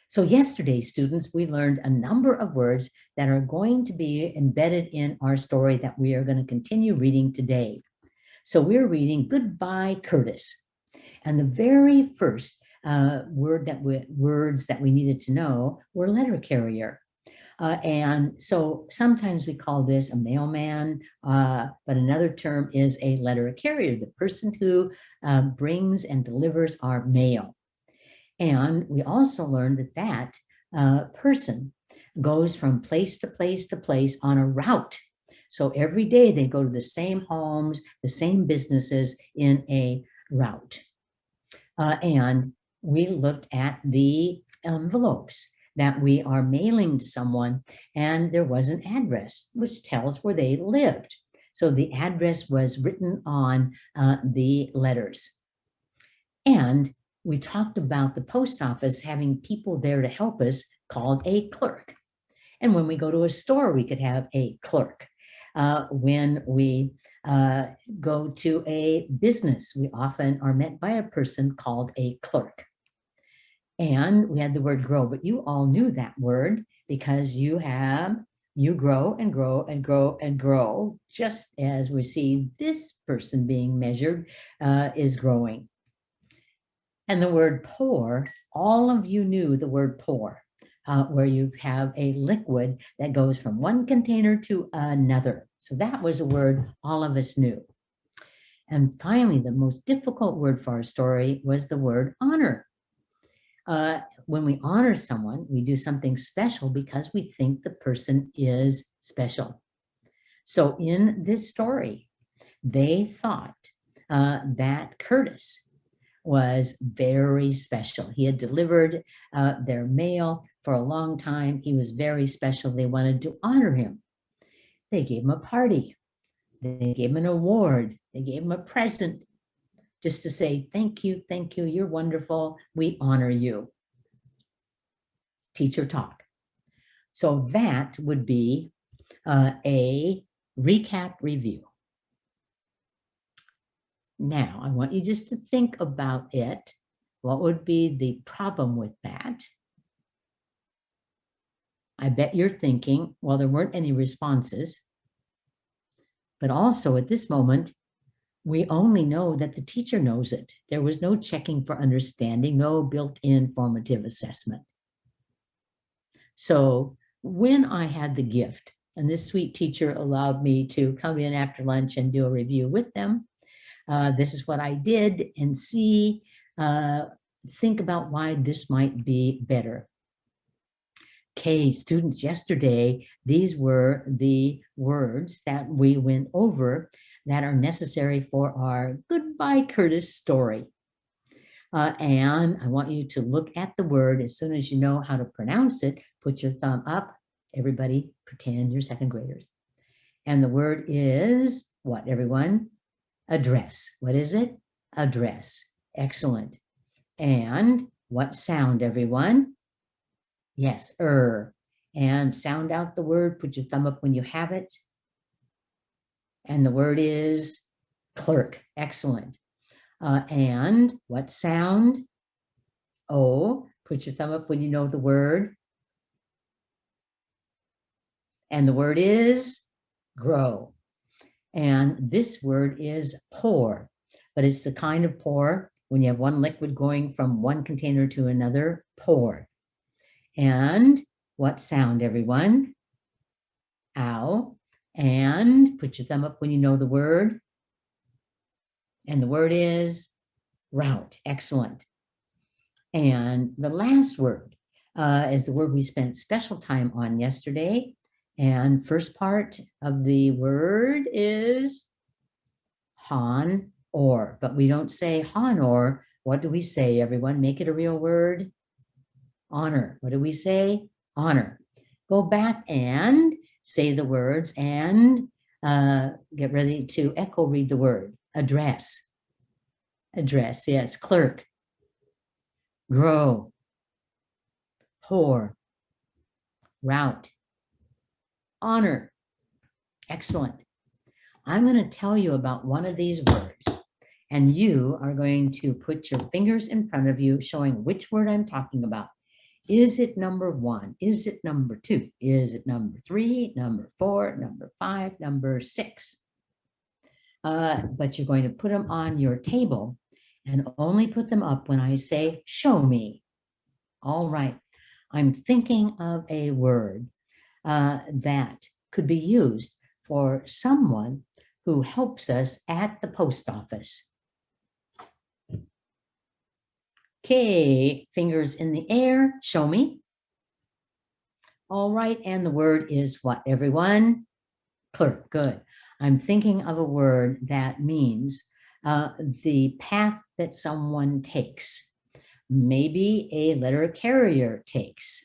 So yesterday, students, we learned a number of words that are going to be embedded in our story that we are going to continue reading today. So we're reading Goodbye, Curtis. And the very first words that we needed to know were letter carrier. And so sometimes we call this a mailman, but another term is a letter carrier, the person who brings and delivers our mail. And we also learned that that person goes from place to place to place on a route. So every day they go to the same homes, the same businesses in a route. And we looked at the envelopes that we are mailing to someone, and there was an address which tells where they lived. So the address was written on the letters. And we talked about the post office having people there to help us called a clerk. And when we go to a store, we could have a clerk. When we go to a business, we often are met by a person called a clerk. And we had the word grow, but you all knew that word because you grow and grow and grow and grow, just as we see this person being measured is growing. And the word pour, all of you knew the word pour, where you have a liquid that goes from one container to another. So that was a word all of us knew. And finally, the most difficult word for our story was the word honor. When we honor someone, we do something special because we think the person is special. So in this story, they thought that Curtis was very special. He had delivered their mail for a long time. He was very special. They wanted to honor him. They gave him a party. They gave him an award. They gave him a present just to say, thank you, you're wonderful, we honor you. Teacher talk. So that would be a recap review. Now, I want you just to think about it. What would be the problem with that? I bet you're thinking, well, there weren't any responses. But also at this moment, we only know that the teacher knows it. There was no checking for understanding, no built-in formative assessment. So when I had the gift, and this sweet teacher allowed me to come in after lunch and do a review with them, this is what I did, and see, think about why this might be better. Okay, students, yesterday, these were the words that we went over that are necessary for our Goodbye Curtis story. And I want you to look at the word. As soon as you know how to pronounce it, put your thumb up. Everybody, pretend you're second graders. And the word is what, everyone? Address. What is it? Address. Excellent. And what sound, everyone? Yes, and sound out the word. Put your thumb up when you have it. And the word is clerk. Excellent. And what sound? O. Put your thumb up when you know the word. And the word is grow. And this word is pour, but it's the kind of pour when you have one liquid going from one container to another, pour. And what sound, everyone? Ow. And put your thumb up when you know the word. And the word is route. Excellent. And the last word is the word we spent special time on yesterday. And first part of the word is hon or, but we don't say hon or. What do we say, everyone? Make it a real word. Honor. What do we say? Honor. Go back and say the words and get ready to echo read the word. Address. Address, yes. Clerk. Grow. Pour. Route. Honor. Excellent. I'm going to tell you about one of these words, and you are going to put your fingers in front of you showing which word I'm talking about. Is it number 1? Is it number 2? Is it number 3, number 4, number 5, number 6? But you're going to put them on your table and only put them up when I say, show me. All right. I'm thinking of a word that could be used for someone who helps us at the post office. Okay, fingers in the air, show me. All right, and the word is what, everyone? Clerk, good. I'm thinking of a word that means the path that someone takes. Maybe a letter carrier takes.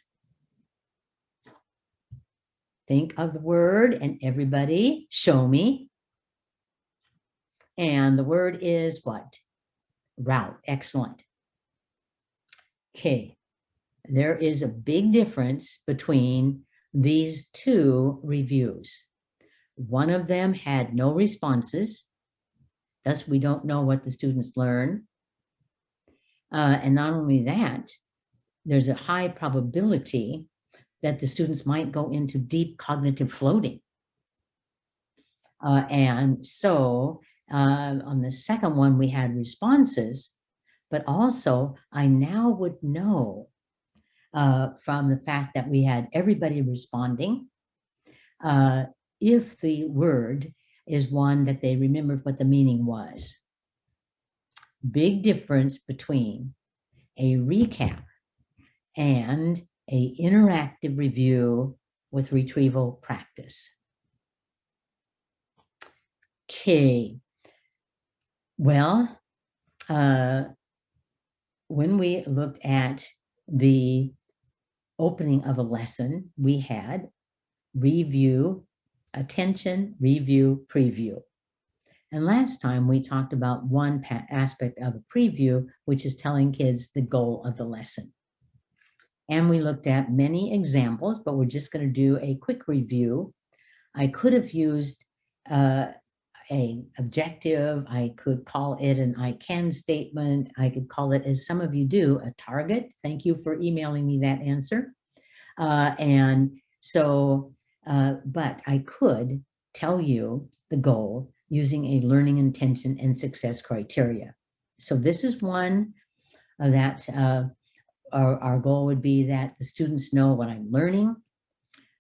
Think of the word and everybody show me. And the word is what? Route. Excellent. Okay. There is a big difference between these two reviews. One of them had no responses. Thus, we don't know what the students learned. And not only that, there's a high probability that the students might go into deep cognitive floating. And so on the second one, we had responses, but also I now would know from the fact that we had everybody responding, if the word is one that they remembered what the meaning was. Big difference between a recap and an interactive review with retrieval practice. Okay, well, when we looked at the opening of a lesson, we had review, attention, review, preview. And last time we talked about one aspect of a preview, which is telling kids the goal of the lesson. And we looked at many examples, but we're just going to do a quick review. I could have used an objective. I could call it an I can statement. I could call it, as some of you do, a target. Thank you for emailing me that answer. And So, but I could tell you the goal using a learning intention and success criteria. So this is one that our goal would be that the students know what I'm learning.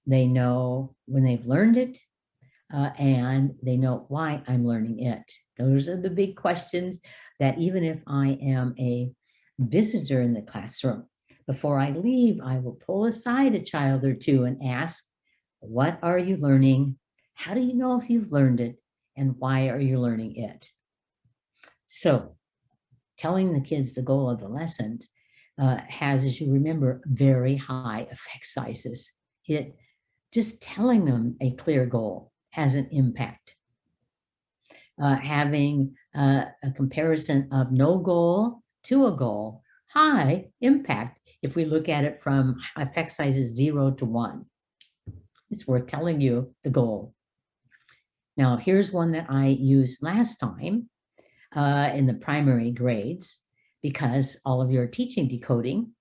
They know when they've learned it, and they know why I'm learning it. Those are the big questions that even if I am a visitor in the classroom, before I leave, I will pull aside a child or two and ask, what are you learning? How do you know if you've learned it? And why are you learning it? So telling the kids the goal of the lesson has, as you remember, very high effect sizes. Just telling them a clear goal has an impact. Having a comparison of no goal to a goal, high impact if we look at it from effect sizes 0 to 1. It's worth telling you the goal. Now, here's one that I used last time in the primary grades, because all of you are teaching decoding.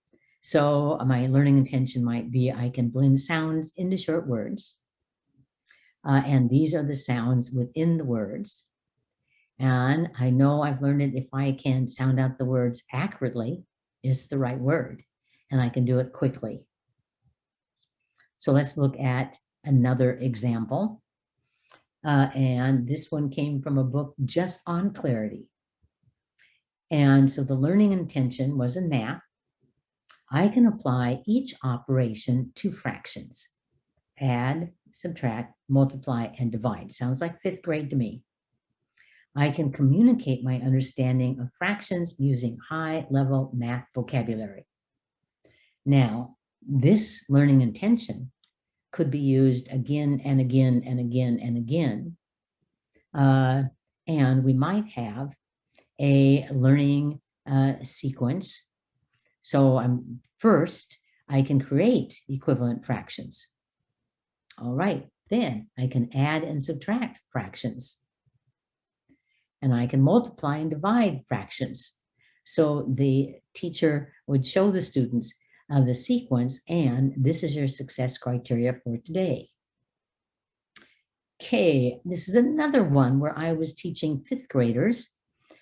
So my learning intention might be I can blend sounds into short words. And these are the sounds within the words. And I know I've learned it if I can sound out the words accurately, is the right word, and I can do it quickly. So let's look at another example. And this one came from a book just on clarity. And so the learning intention was in math. I can apply each operation to fractions: add, subtract, multiply, and divide. Sounds like 5th grade to me. I can communicate my understanding of fractions using high-level math vocabulary. Now, this learning intention could be used again and again and again and again. And we might have a learning sequence. So first, I can create equivalent fractions. All right, then I can add and subtract fractions. And I can multiply and divide fractions. So the teacher would show the students the sequence, and this is your success criteria for today. Okay, this is another one where I was teaching 5th graders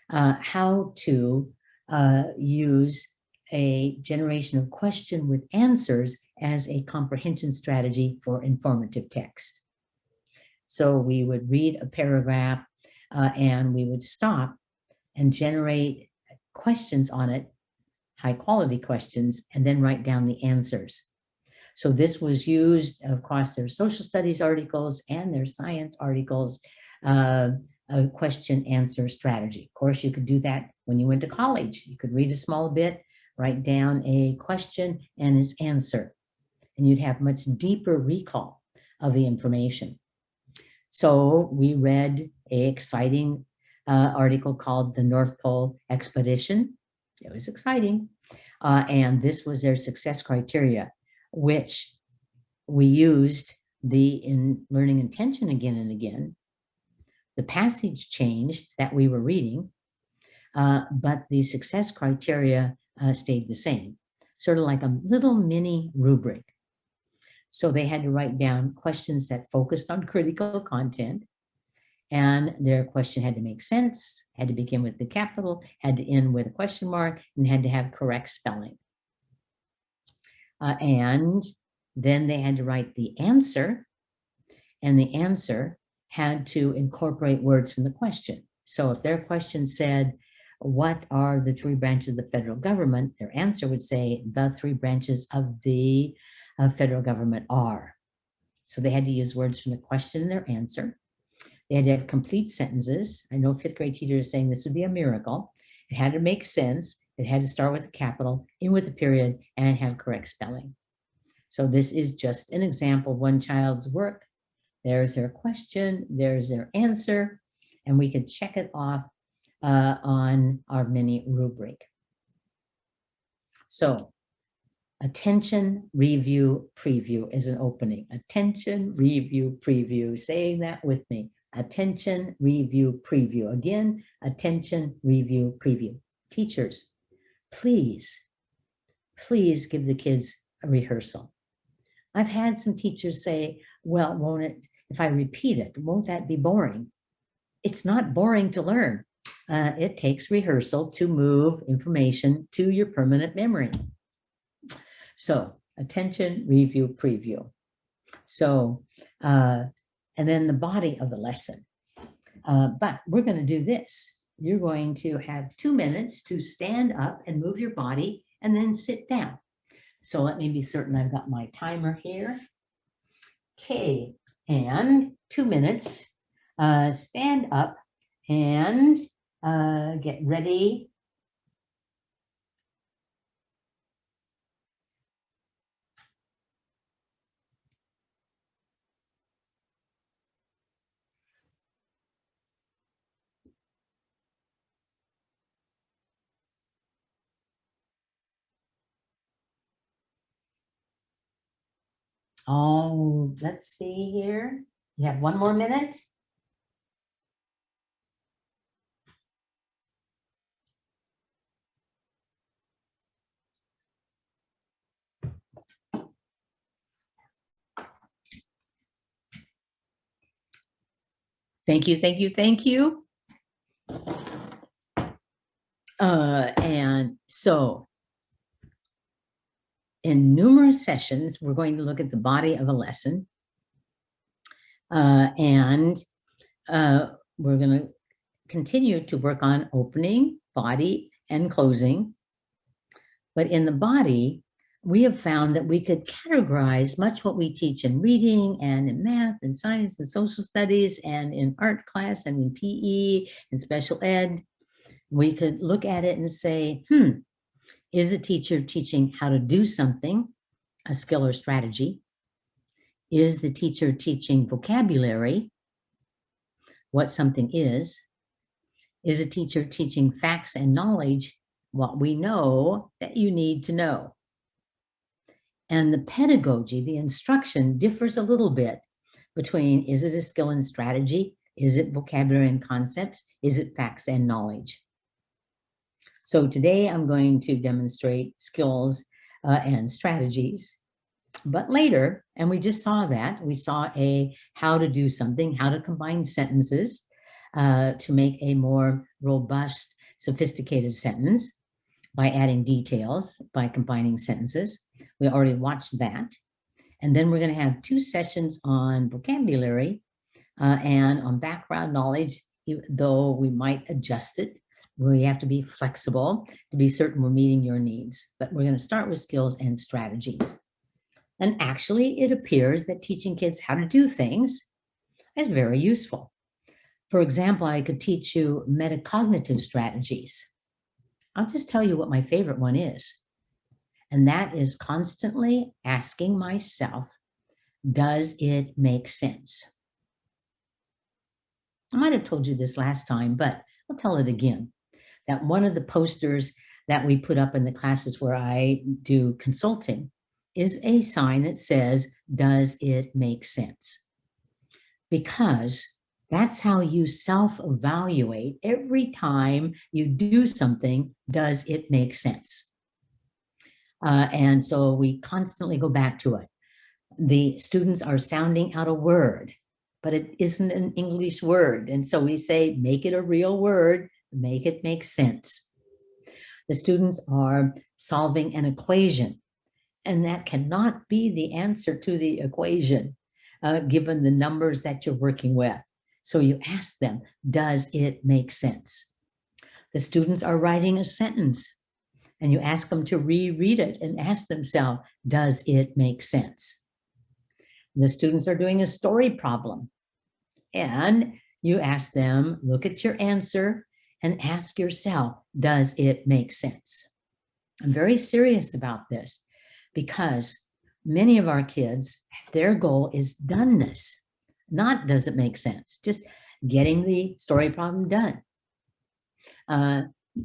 how to use a generation of question with answers as a comprehension strategy for informative text. So we would read a paragraph and we would stop and generate questions on it, high quality questions, and then write down the answers. So this was used across their social studies articles and their science articles, a question answer strategy. Of course, you could do that when you went to college. You could read a small bit, write down a question and its answer, and you'd have much deeper recall of the information. So we read an exciting article called The North Pole Expedition. It was exciting. And this was their success criteria, which we used in learning intention again and again. The passage changed that we were reading, but the success criteria stayed the same, sort of like a little mini rubric. So they had to write down questions that focused on critical content, and their question had to make sense, had to begin with the capital, had to end with a question mark, and had to have correct spelling. And then they had to write the answer, and the answer had to incorporate words from the question. So if their question said, what are the 3 branches of the federal government? Their answer would say, the 3 branches of the federal government are. So they had to use words from the question and their answer. They had to have complete sentences. I know 5th grade teachers are saying this would be a miracle. It had to make sense. It had to start with a capital, end with a period, and have correct spelling. So this is just an example of one child's work. There's their question, there's their answer, and we could check it off on our mini rubric. So attention, review, preview is an opening. Attention, review, preview. Saying that with me. Attention, review, preview. Again, attention, review, preview. Teachers, please give the kids a rehearsal. I've had some teachers say, well, won't it, if I repeat it, won't that be boring? It's not boring to learn. It takes rehearsal to move information to your permanent memory. So attention, review, preview. So, and then the body of the lesson. But we're going to do this. You're going to have 2 minutes to stand up and move your body and then sit down. So let me be certain I've got my timer here. Okay, and 2 minutes. Stand up and get ready. Oh, let's see here. You have 1 more minute. Thank you, thank you, thank you. And so in numerous sessions, we're going to look at the body of a lesson. And we're going to continue to work on opening, body, and closing. But in the body, we have found that we could categorize much what we teach in reading and in math and science and social studies and in art class and in PE and special ed. We could look at it and say, is a teacher teaching how to do something, a skill or strategy? Is the teacher teaching vocabulary, what something is? Is a teacher teaching facts and knowledge, what we know that you need to know? And the pedagogy, the instruction differs a little bit between, is it a skill and strategy? Is it vocabulary and concepts? Is it facts and knowledge? So today I'm going to demonstrate skills and strategies. But later, and we just saw that, we saw how to do something, how to combine sentences to make a more robust, sophisticated sentence by adding details, by combining sentences. We already watched that. And then we're going to have 2 sessions on vocabulary and on background knowledge, though we might adjust it. We have to be flexible to be certain we're meeting your needs. But we're going to start with skills and strategies. And actually, it appears that teaching kids how to do things is very useful. For example, I could teach you metacognitive strategies. I'll just tell you what my favorite one is. And that is constantly asking myself, does it make sense? I might have told you this last time, but I'll tell it again. That one of the posters that we put up in the classes where I do consulting is a sign that says, does it make sense? Because that's how you self-evaluate every time you do something, does it make sense? And so we constantly go back to it. The students are sounding out a word, but it isn't an English word. And so we say, make it a real word, make it make sense. The students are solving an equation, and that cannot be the answer to the equation, given the numbers that you're working with. So you ask them, does it make sense? The students are writing a sentence, and you ask them to reread it and ask themselves, does it make sense? The students are doing a story problem, and you ask them, look at your answer and ask yourself, does it make sense? I'm very serious about this because many of our kids, their goal is doneness, not does it make sense, just getting the story problem done,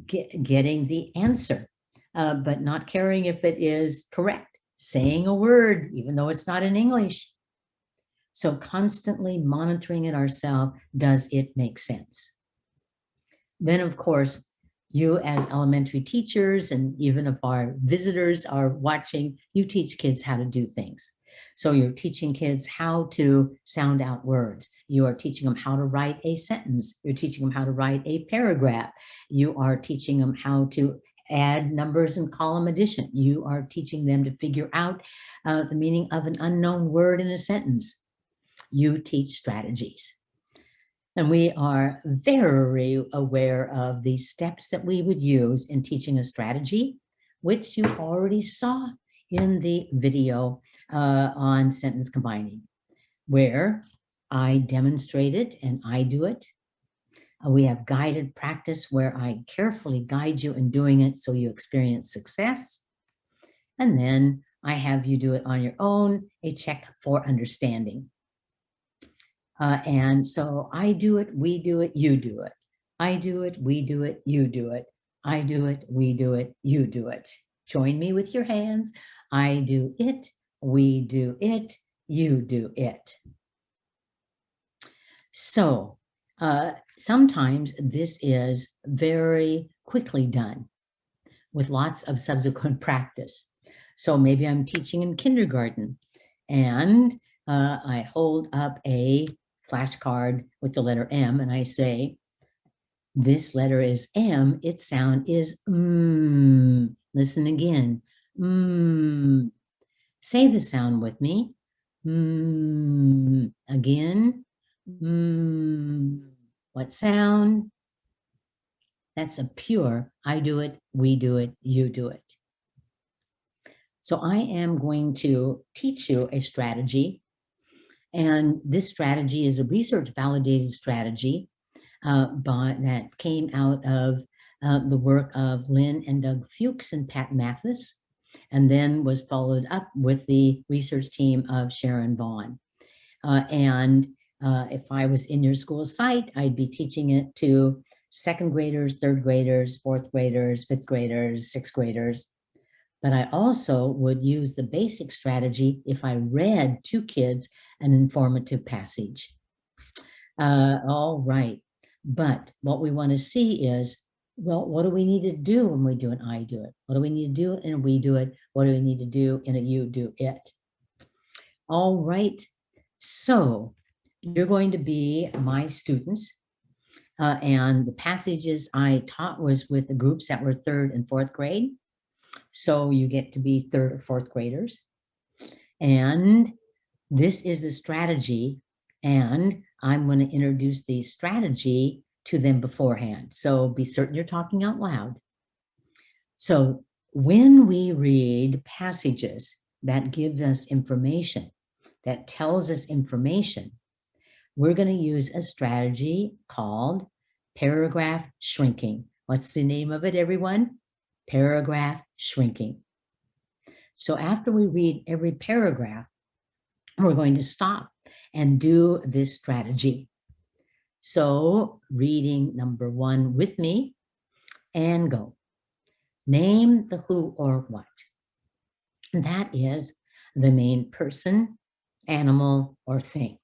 getting the answer, but not caring if it is correct, saying a word, even though it's not in English. So constantly monitoring it ourselves, does it make sense? Then, of course, you as elementary teachers, and even if our visitors are watching, you teach kids how to do things. So you're teaching kids how to sound out words. You are teaching them how to write a sentence. You're teaching them how to write a paragraph. You are teaching them how to add numbers and column addition. You are teaching them to figure out the meaning of an unknown word in a sentence. You teach strategies. And we are very aware of the steps that we would use in teaching a strategy, which you already saw in the video on sentence combining, where I demonstrate it and I do it. We have guided practice where I carefully guide you in doing it so you experience success. And then I have you do it on your own, a check for understanding. And so I do it, we do it, you do it. I do it, we do it, you do it. I do it, we do it, you do it. Join me with your hands. I do it, we do it, you do it. So sometimes this is very quickly done with lots of subsequent practice. So maybe I'm teaching in kindergarten and I hold up a flashcard with the letter M and I say, this letter is M, its sound is mm. Listen again, mm. Say the sound with me, mm. Again, mm. What sound? That's a pure, I do it, we do it, you do it. So I am going to teach you a strategy. And this strategy is a research validated strategy that came out of the work of Lynn and Doug Fuchs and Pat Mathis, and then was followed up with the research team of Sharon Vaughn. If I was in your school site, I'd be teaching it to second graders, third graders, fourth graders, fifth graders, sixth graders. But I also would use the basic strategy if I read to kids an informative passage. All right. But what we want to see is, well, what do we need to do when we do an I do it? What do we need to do and we do it? What do we need to do in a you do it? All right. So you're going to be my students. And the passages I taught was with the groups that were third and fourth grade. So you get to be third or fourth graders. And this is the strategy. And I'm going to introduce the strategy to them beforehand. So be certain you're talking out loud. So when we read passages that give us information, that tells us information, we're going to use a strategy called paragraph shrinking. What's the name of it, everyone? Paragraph shrinking. So after we read every paragraph, we're going to stop and do this strategy. So reading number 1 with me and go. Name the who or what. And that is the main person, animal, or thing.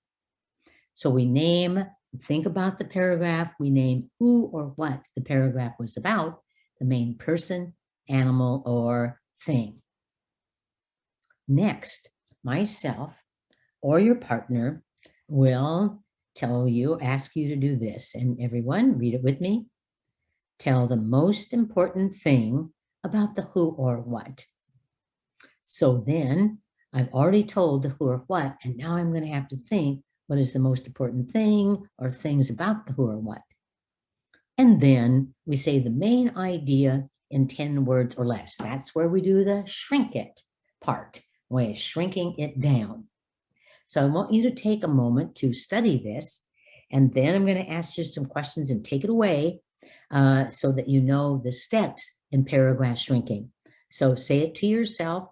So we name, think about the paragraph, we name who or what the paragraph was about, the main person, animal, or thing. Next, myself or your partner will tell you, ask you to do this. And everyone, read it with me. Tell the most important thing about the who or what. So then I've already told the who or what, and now I'm going to have to think, what is the most important thing or things about the who or what? And then we say the main idea in 10 words or less. That's where we do the shrink it part, we're shrinking it down. So I want you to take a moment to study this, and then I'm going to ask you some questions and take it away so that you know the steps in paragraph shrinking. So say it to yourself.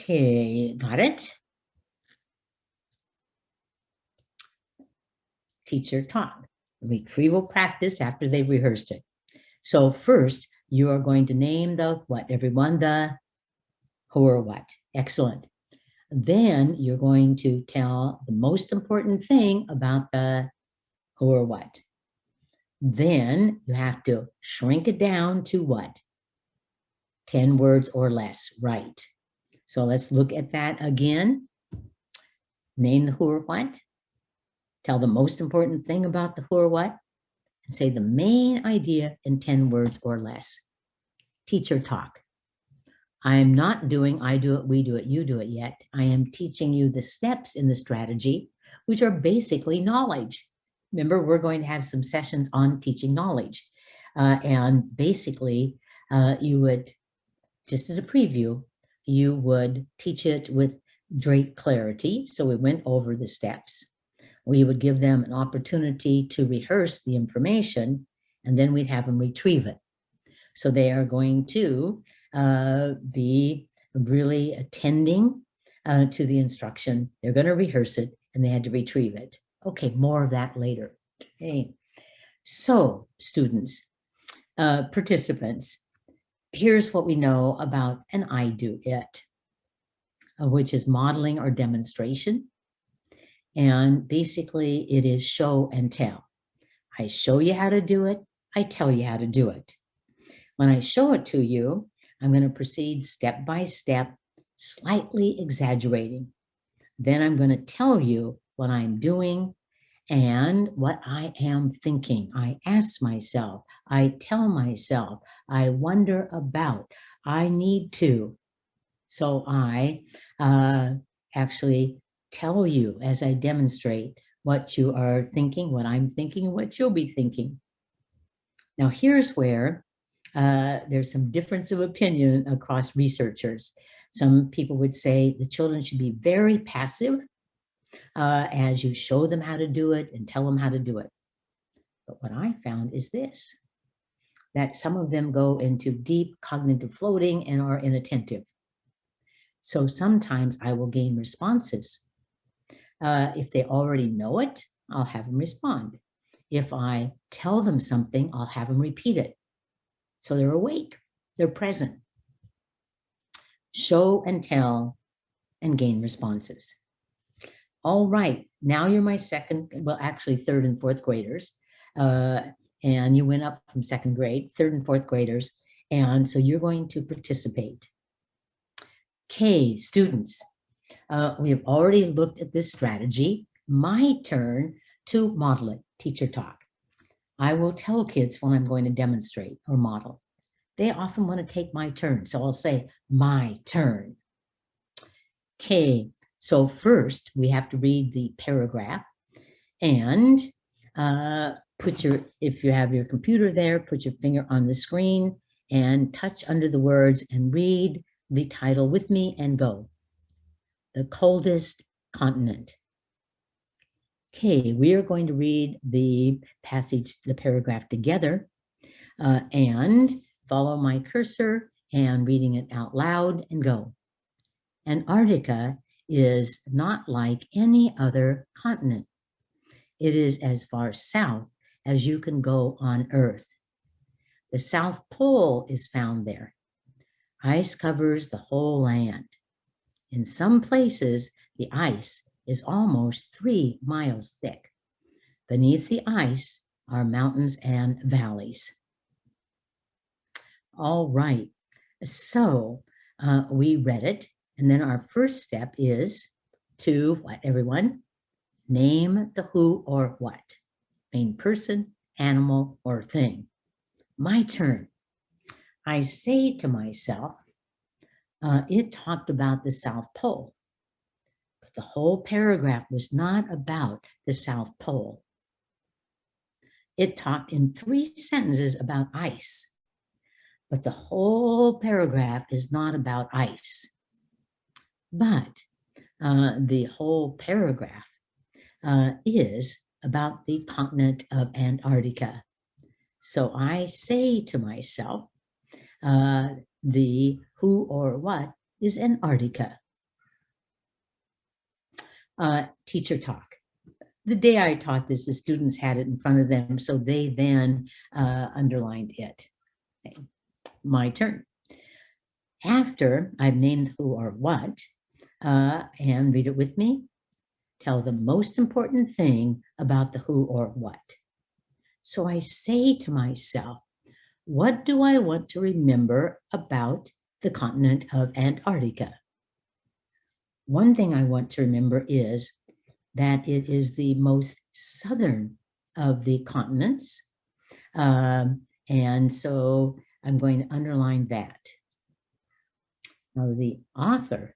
Okay, got it? Teacher taught. Retrieval practice after they rehearsed it. So first, you are going to name the what, everyone, the who or what. Excellent. Then you're going to tell the most important thing about the who or what. Then you have to shrink it down to what? 10 words or less, right? So let's look at that again. Name the who or what. Tell the most important thing about the who or what. And say the main idea in 10 words or less. Teacher talk. I'm not doing I do it, we do it, you do it yet. I am teaching you the steps in the strategy, which are basically knowledge. Remember, we're going to have some sessions on teaching knowledge. And basically, you would, just as a preview, you would teach it with great clarity. So we went over the steps. We would give them an opportunity to rehearse the information, and then we'd have them retrieve it. So they are going to be really attending to the instruction. They're going to rehearse it, and they had to retrieve it. Okay, more of that later. Okay, so students, participants, here's what we know about an I do it, which is modeling or demonstration. And basically it is show and tell. I show you how to do it. I tell you how to do it. When I show it to you, I'm going to proceed step by step, slightly exaggerating. Then I'm going to tell you what I'm doing and what I am thinking. I ask myself, I tell myself, I wonder about, I need to. So I actually tell you as I demonstrate what you are thinking, what I'm thinking, and what you'll be thinking. Now here's where there's some difference of opinion across researchers. Some people would say the children should be very passive as you show them how to do it and tell them how to do it. But what I found is this, that some of them go into deep cognitive floating and are inattentive. So sometimes I will gain responses. If they already know it, I'll have them respond. If I tell them something, I'll have them repeat it. So they're awake, they're present. Show and tell and gain responses. All right, now you're my second, well, actually third and fourth graders. And you went up from second grade, third and fourth graders. And so you're going to participate. Okay, students, we have already looked at this strategy. My turn to model it, teacher talk. I will tell kids when I'm going to demonstrate or model. They often want to take my turn, so I'll say my turn. Okay, so first we have to read the paragraph and if you have your computer there, put your finger on the screen and touch under the words and read the title with me and go. The coldest continent. Okay, we are going to read the passage, the paragraph together and follow my cursor and reading it out loud and go. Antarctica is not like any other continent. It is as far south as you can go on Earth. The South Pole is found there. Ice covers the whole land. In some places, the ice is almost 3 miles thick. Beneath the ice are mountains and valleys. All right, so we read it, and then our first step is to, what, everyone? Name the who or what. Main person, animal, or thing. My turn. I say to myself, it talked about the South Pole. But the whole paragraph was not about the South Pole. It talked in 3 sentences about ice. But the whole paragraph is not about ice. But the whole paragraph is about the continent of Antarctica. So I say to myself, the who or what is Antarctica. Teacher talk. The day I taught this, the students had it in front of them, so they then underlined it. Okay. my turn. After I've named who or what, and read it with me, tell the most important thing about the who or what. So I say to myself, what do I want to remember about the continent of Antarctica? One thing I want to remember is that it is the most southern of the continents. And so I'm going to underline that. Now, the author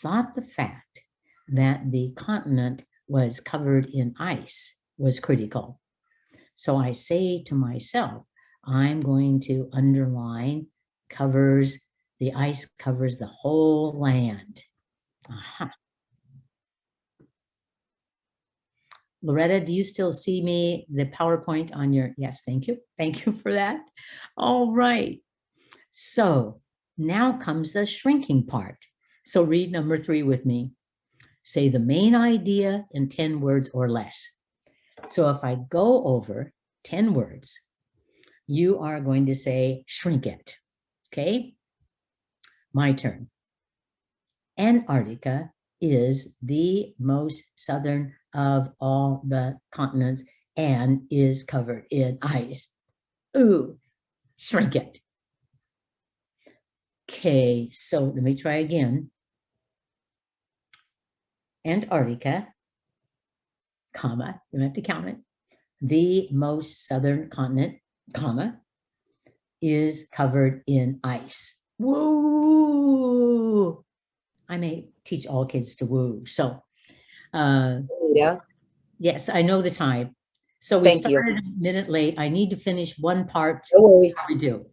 thought the fact that the continent was covered in ice was critical. So I say to myself, I'm going to underline the ice covers the whole land. Aha. Loretta, do you still see me, the PowerPoint on your, yes, thank you. Thank you for that. All right. So now comes the shrinking part. So read number 3 with me. Say the main idea in 10 words or less. So if I go over 10 words, you are going to say shrink it. Okay? My turn. Antarctica is the most southern of all the continents and is covered in ice. Ooh, shrink it. Okay, so let me try again. Antarctica, comma, you don't have to count it, the most southern continent, comma, is covered in ice. Woo! I may teach all kids to woo. So, Yeah. yes, I know the time. So we Thank you. started a minute late. I need to finish one part. No worries. We do.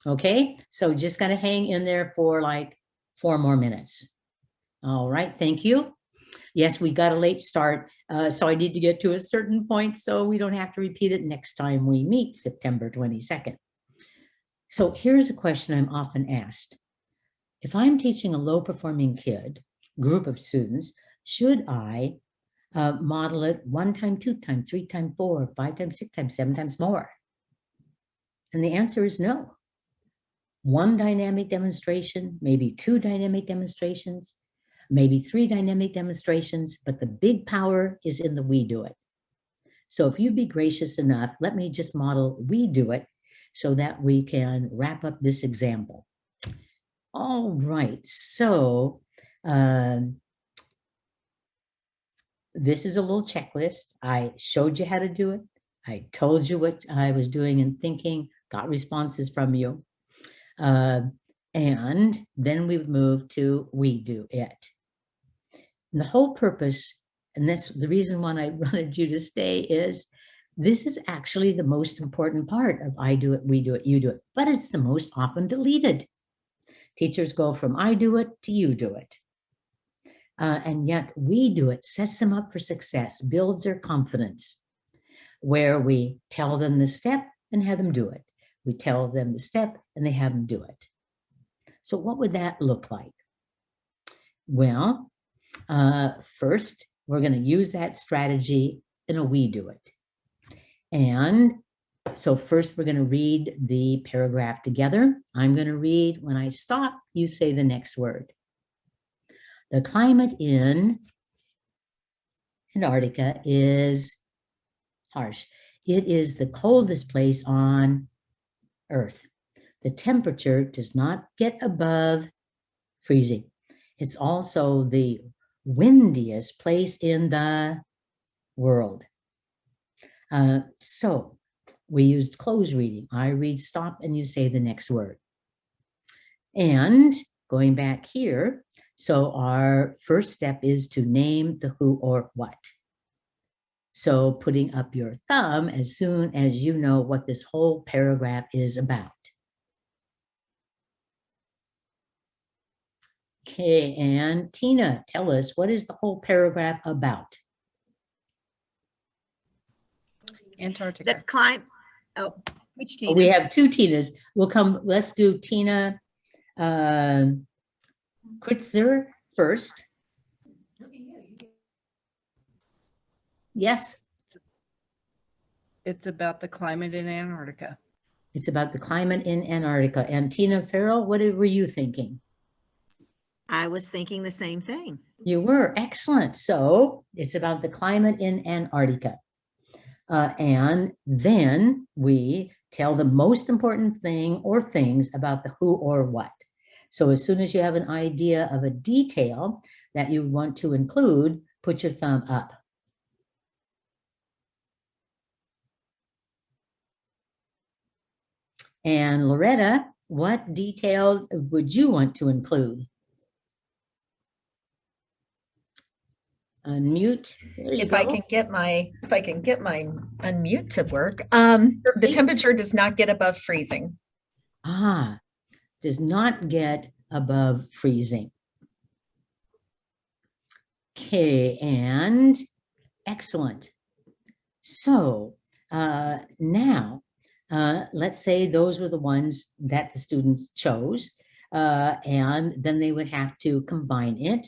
Okay, so just gotta hang in there for like 4 more minutes. All right, thank you. Yes, we got a late start, so I need to get to a certain point so we don't have to repeat it next time we meet, September 22nd. So here's a question I'm often asked. If I'm teaching a low-performing group of students, should I model it 1 time, 2 time, 3 time, 4, 5 times, 6 times, 7 times more? And the answer is no. 1 dynamic demonstration, maybe 2 dynamic demonstrations, maybe 3 dynamic demonstrations, but the big power is in the we do it. So if you'd be gracious enough, let me just model we do it so that we can wrap up this example. All right, so this is a little checklist. I showed you how to do it. I told you what I was doing and thinking, got responses from you. And then we move to we do it. And the whole purpose, and that's the reason why I wanted you to stay, is this is actually the most important part of I do it, we do it, you do it, but it's the most often deleted. Teachers go from I do it to you do it. And yet we do it sets them up for success, builds their confidence, where we tell them the step and have them do it. We tell them the step and they have them do it. So what would that look like? Well, first, we're going to use that strategy in a we do it. And so first we're going to read the paragraph together. I'm going to read. When I stop, you say the next word. The climate in Antarctica is harsh. It is the coldest place on Earth. The temperature does not get above freezing. It's also the windiest place in the world. So we used close reading. I read stop and you say the next word. And going back here, so our first step is to name the who or what. So putting up your thumb as soon as you know what this whole paragraph is about. Okay, and Tina, tell us, what is the whole paragraph about? Antarctica. The climate. Oh, which Tina? We have 2 Tinas. We'll come, let's do Tina Kritzer first. Yes. It's about the climate in Antarctica. It's about the climate in Antarctica. And Tina Farrell, what were you thinking? I was thinking the same thing. You were excellent. So it's about the climate in Antarctica. And then we tell the most important thing or things about the who or what. So as soon as you have an idea of a detail that you want to include, put your thumb up. And Loretta, what detail would you want to include? Unmute. There you If go. I can get my unmute to work. The temperature does not get above freezing. Does not get above freezing. Okay, and excellent. So now, let's say those were the ones that the students chose, and then they would have to combine it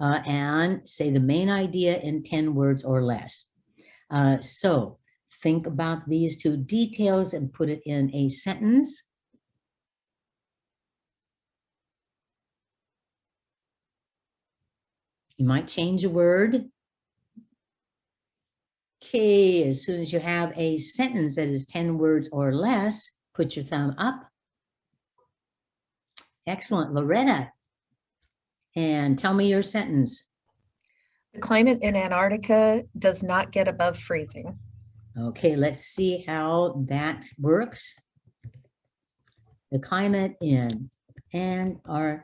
and say the main idea in 10 words or less. So think about these two details and put it in a sentence. You might change a word. Okay, as soon as you have a sentence that is 10 words or less, put your thumb up. Excellent, Loretta. And tell me your sentence. The climate in Antarctica does not get above freezing. Okay, let's see how that works. The climate in Antarctica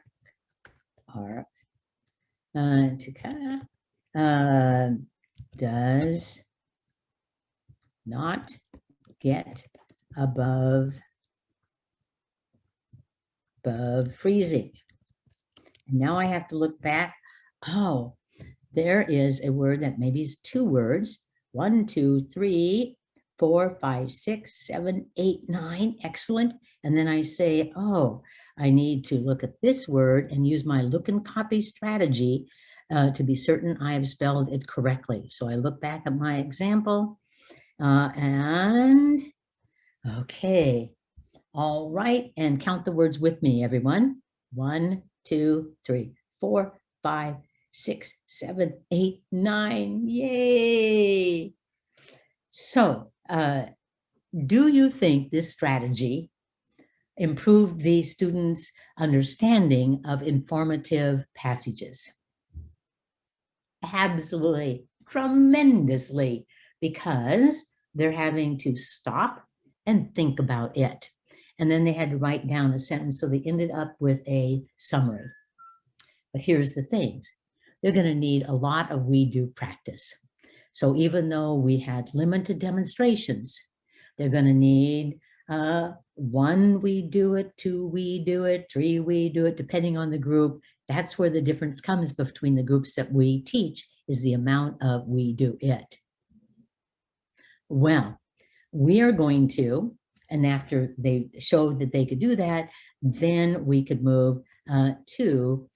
does not get above freezing. And now I have to look back. Oh, there is a word that maybe is two words. 1, 2, 3, 4, 5, 6, 7, 8, 9. Excellent. And then I say, oh, I need to look at this word and use my look and copy strategy to be certain I have spelled it correctly. So I look back at my example and okay. All right. And count the words with me, everyone. 1, 2, 3, 4, 5, 6, 7, 8, 9. Yay. So do you think this strategy improved the students' understanding of informative passages? Absolutely, tremendously, because they're having to stop and think about it. And then they had to write down a sentence, so they ended up with a summary. But here's the things. They're going to need a lot of we do practice. So even though we had limited demonstrations, they're going to need 1 we do it, 2 we do it, 3 we do it, depending on the group. That's where the difference comes between the groups that we teach, is the amount of we do it. Well, we are going to, and after they showed that they could do that, then we could move to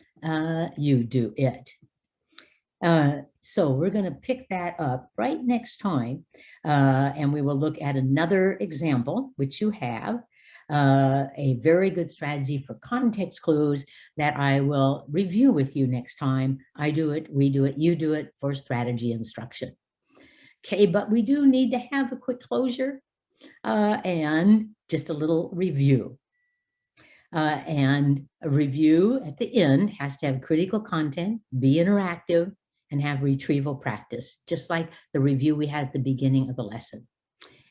you do it. So we're going to pick that up right next time, and we will look at another example, which you have, a very good strategy for context clues that I will review with you next time. I do it, we do it, you do it for strategy instruction. Okay, but we do need to have a quick closure and just a little review. And a review at the end has to have critical content, be interactive, and have retrieval practice, just like the review we had at the beginning of the lesson.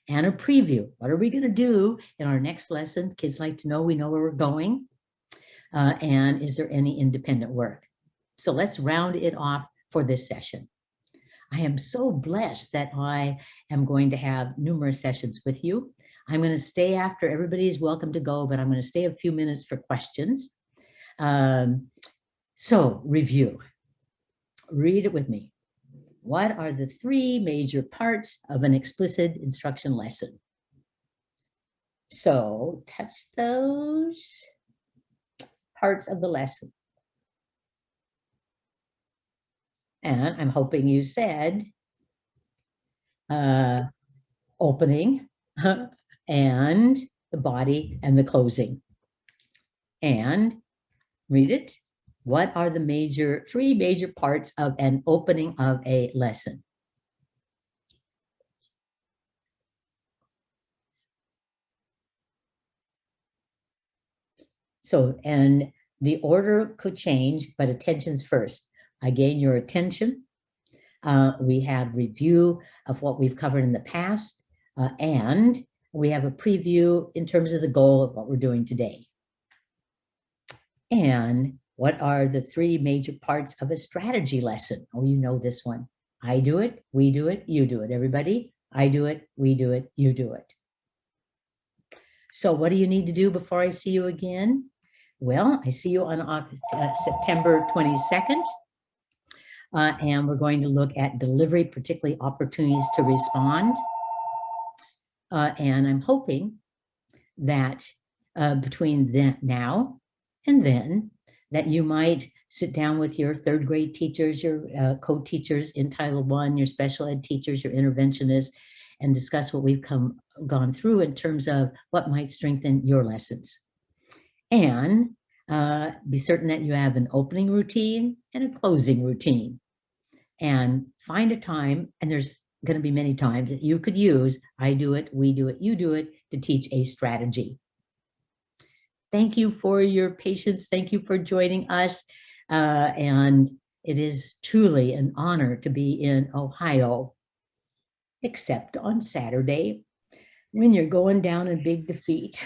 And a preview. What are we going to do in our next lesson? Kids like to know we know where we're going. And is there any independent work? So let's round it off for this session. I am so blessed that I am going to have numerous sessions with you. I'm going to stay after. Everybody's welcome to go, but I'm going to stay a few minutes for questions. So review. Read it with me. What are the 3 major parts of an explicit instruction lesson? So touch those parts of the lesson. And I'm hoping you said opening and the body, and the closing. And read it. What are the three major parts of an opening of a lesson? So, and the order could change, but attention's first. I gain your attention. We have review of what we've covered in the past, and we have a preview in terms of the goal of what we're doing today. And what are the three major parts of a strategy lesson? Oh, you know this one. I do it, we do it, you do it. Everybody, I do it, we do it, you do it. So what do you need to do before I see you again? Well, I see you on September 22nd. And we're going to look at delivery, particularly opportunities to respond. And I'm hoping that between now and then, that you might sit down with your third grade teachers, your co-teachers in Title I, your special ed teachers, your interventionists, and discuss what we've gone through in terms of what might strengthen your lessons. And be certain that you have an opening routine and a closing routine. And find a time, and there's going to be many times that you could use I do it, we do it, you do it to teach a strategy. Thank you for your patience. Thank you for joining us. And it is truly an honor to be in Ohio, except on Saturday when you're going down in big defeat.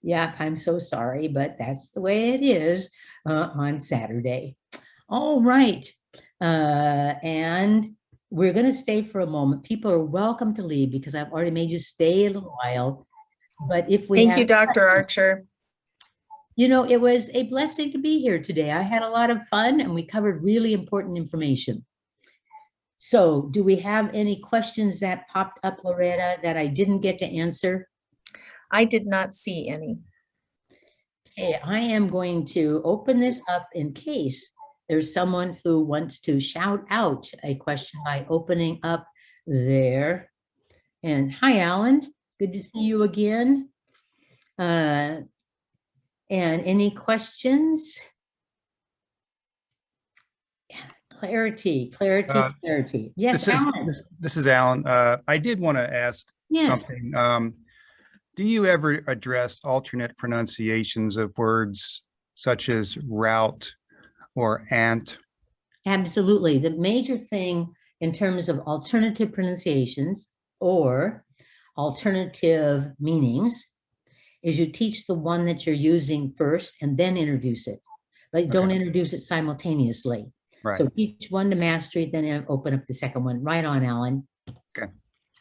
Yeah, I'm so sorry, but that's the way it is on Saturday. All right. And we're going to stay for a moment. People are welcome to leave because I've already made you stay a little while. But if we Thank you, Dr. Archer. You know, it was a blessing to be here today. I had a lot of fun and we covered really important information. So do we have any questions that popped up, Loretta, that I didn't get to answer? I did not see any. Okay, I am going to open this up in case there's someone who wants to shout out a question by opening up there. And hi, Alan. Good to see you again. And any questions? Clarity. Yes, Alan. This is Alan. I did want to ask something. Do you ever address alternate pronunciations of words such as route or ant? Absolutely. The major thing in terms of alternative pronunciations or alternative meanings is you teach the one that you're using first and then introduce it. But don't introduce it simultaneously. Right. So teach one to mastery, then open up the second one. Right on, Alan. Okay,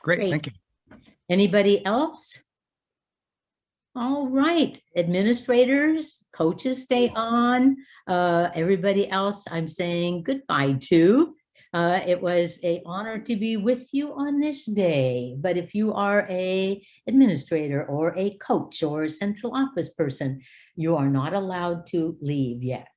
great. Thank you. Anybody else? All right, administrators, coaches, stay on. Everybody else, I'm saying goodbye to. It was an honor to be with you on this day. But if you are an administrator or a coach or a central office person, you are not allowed to leave yet.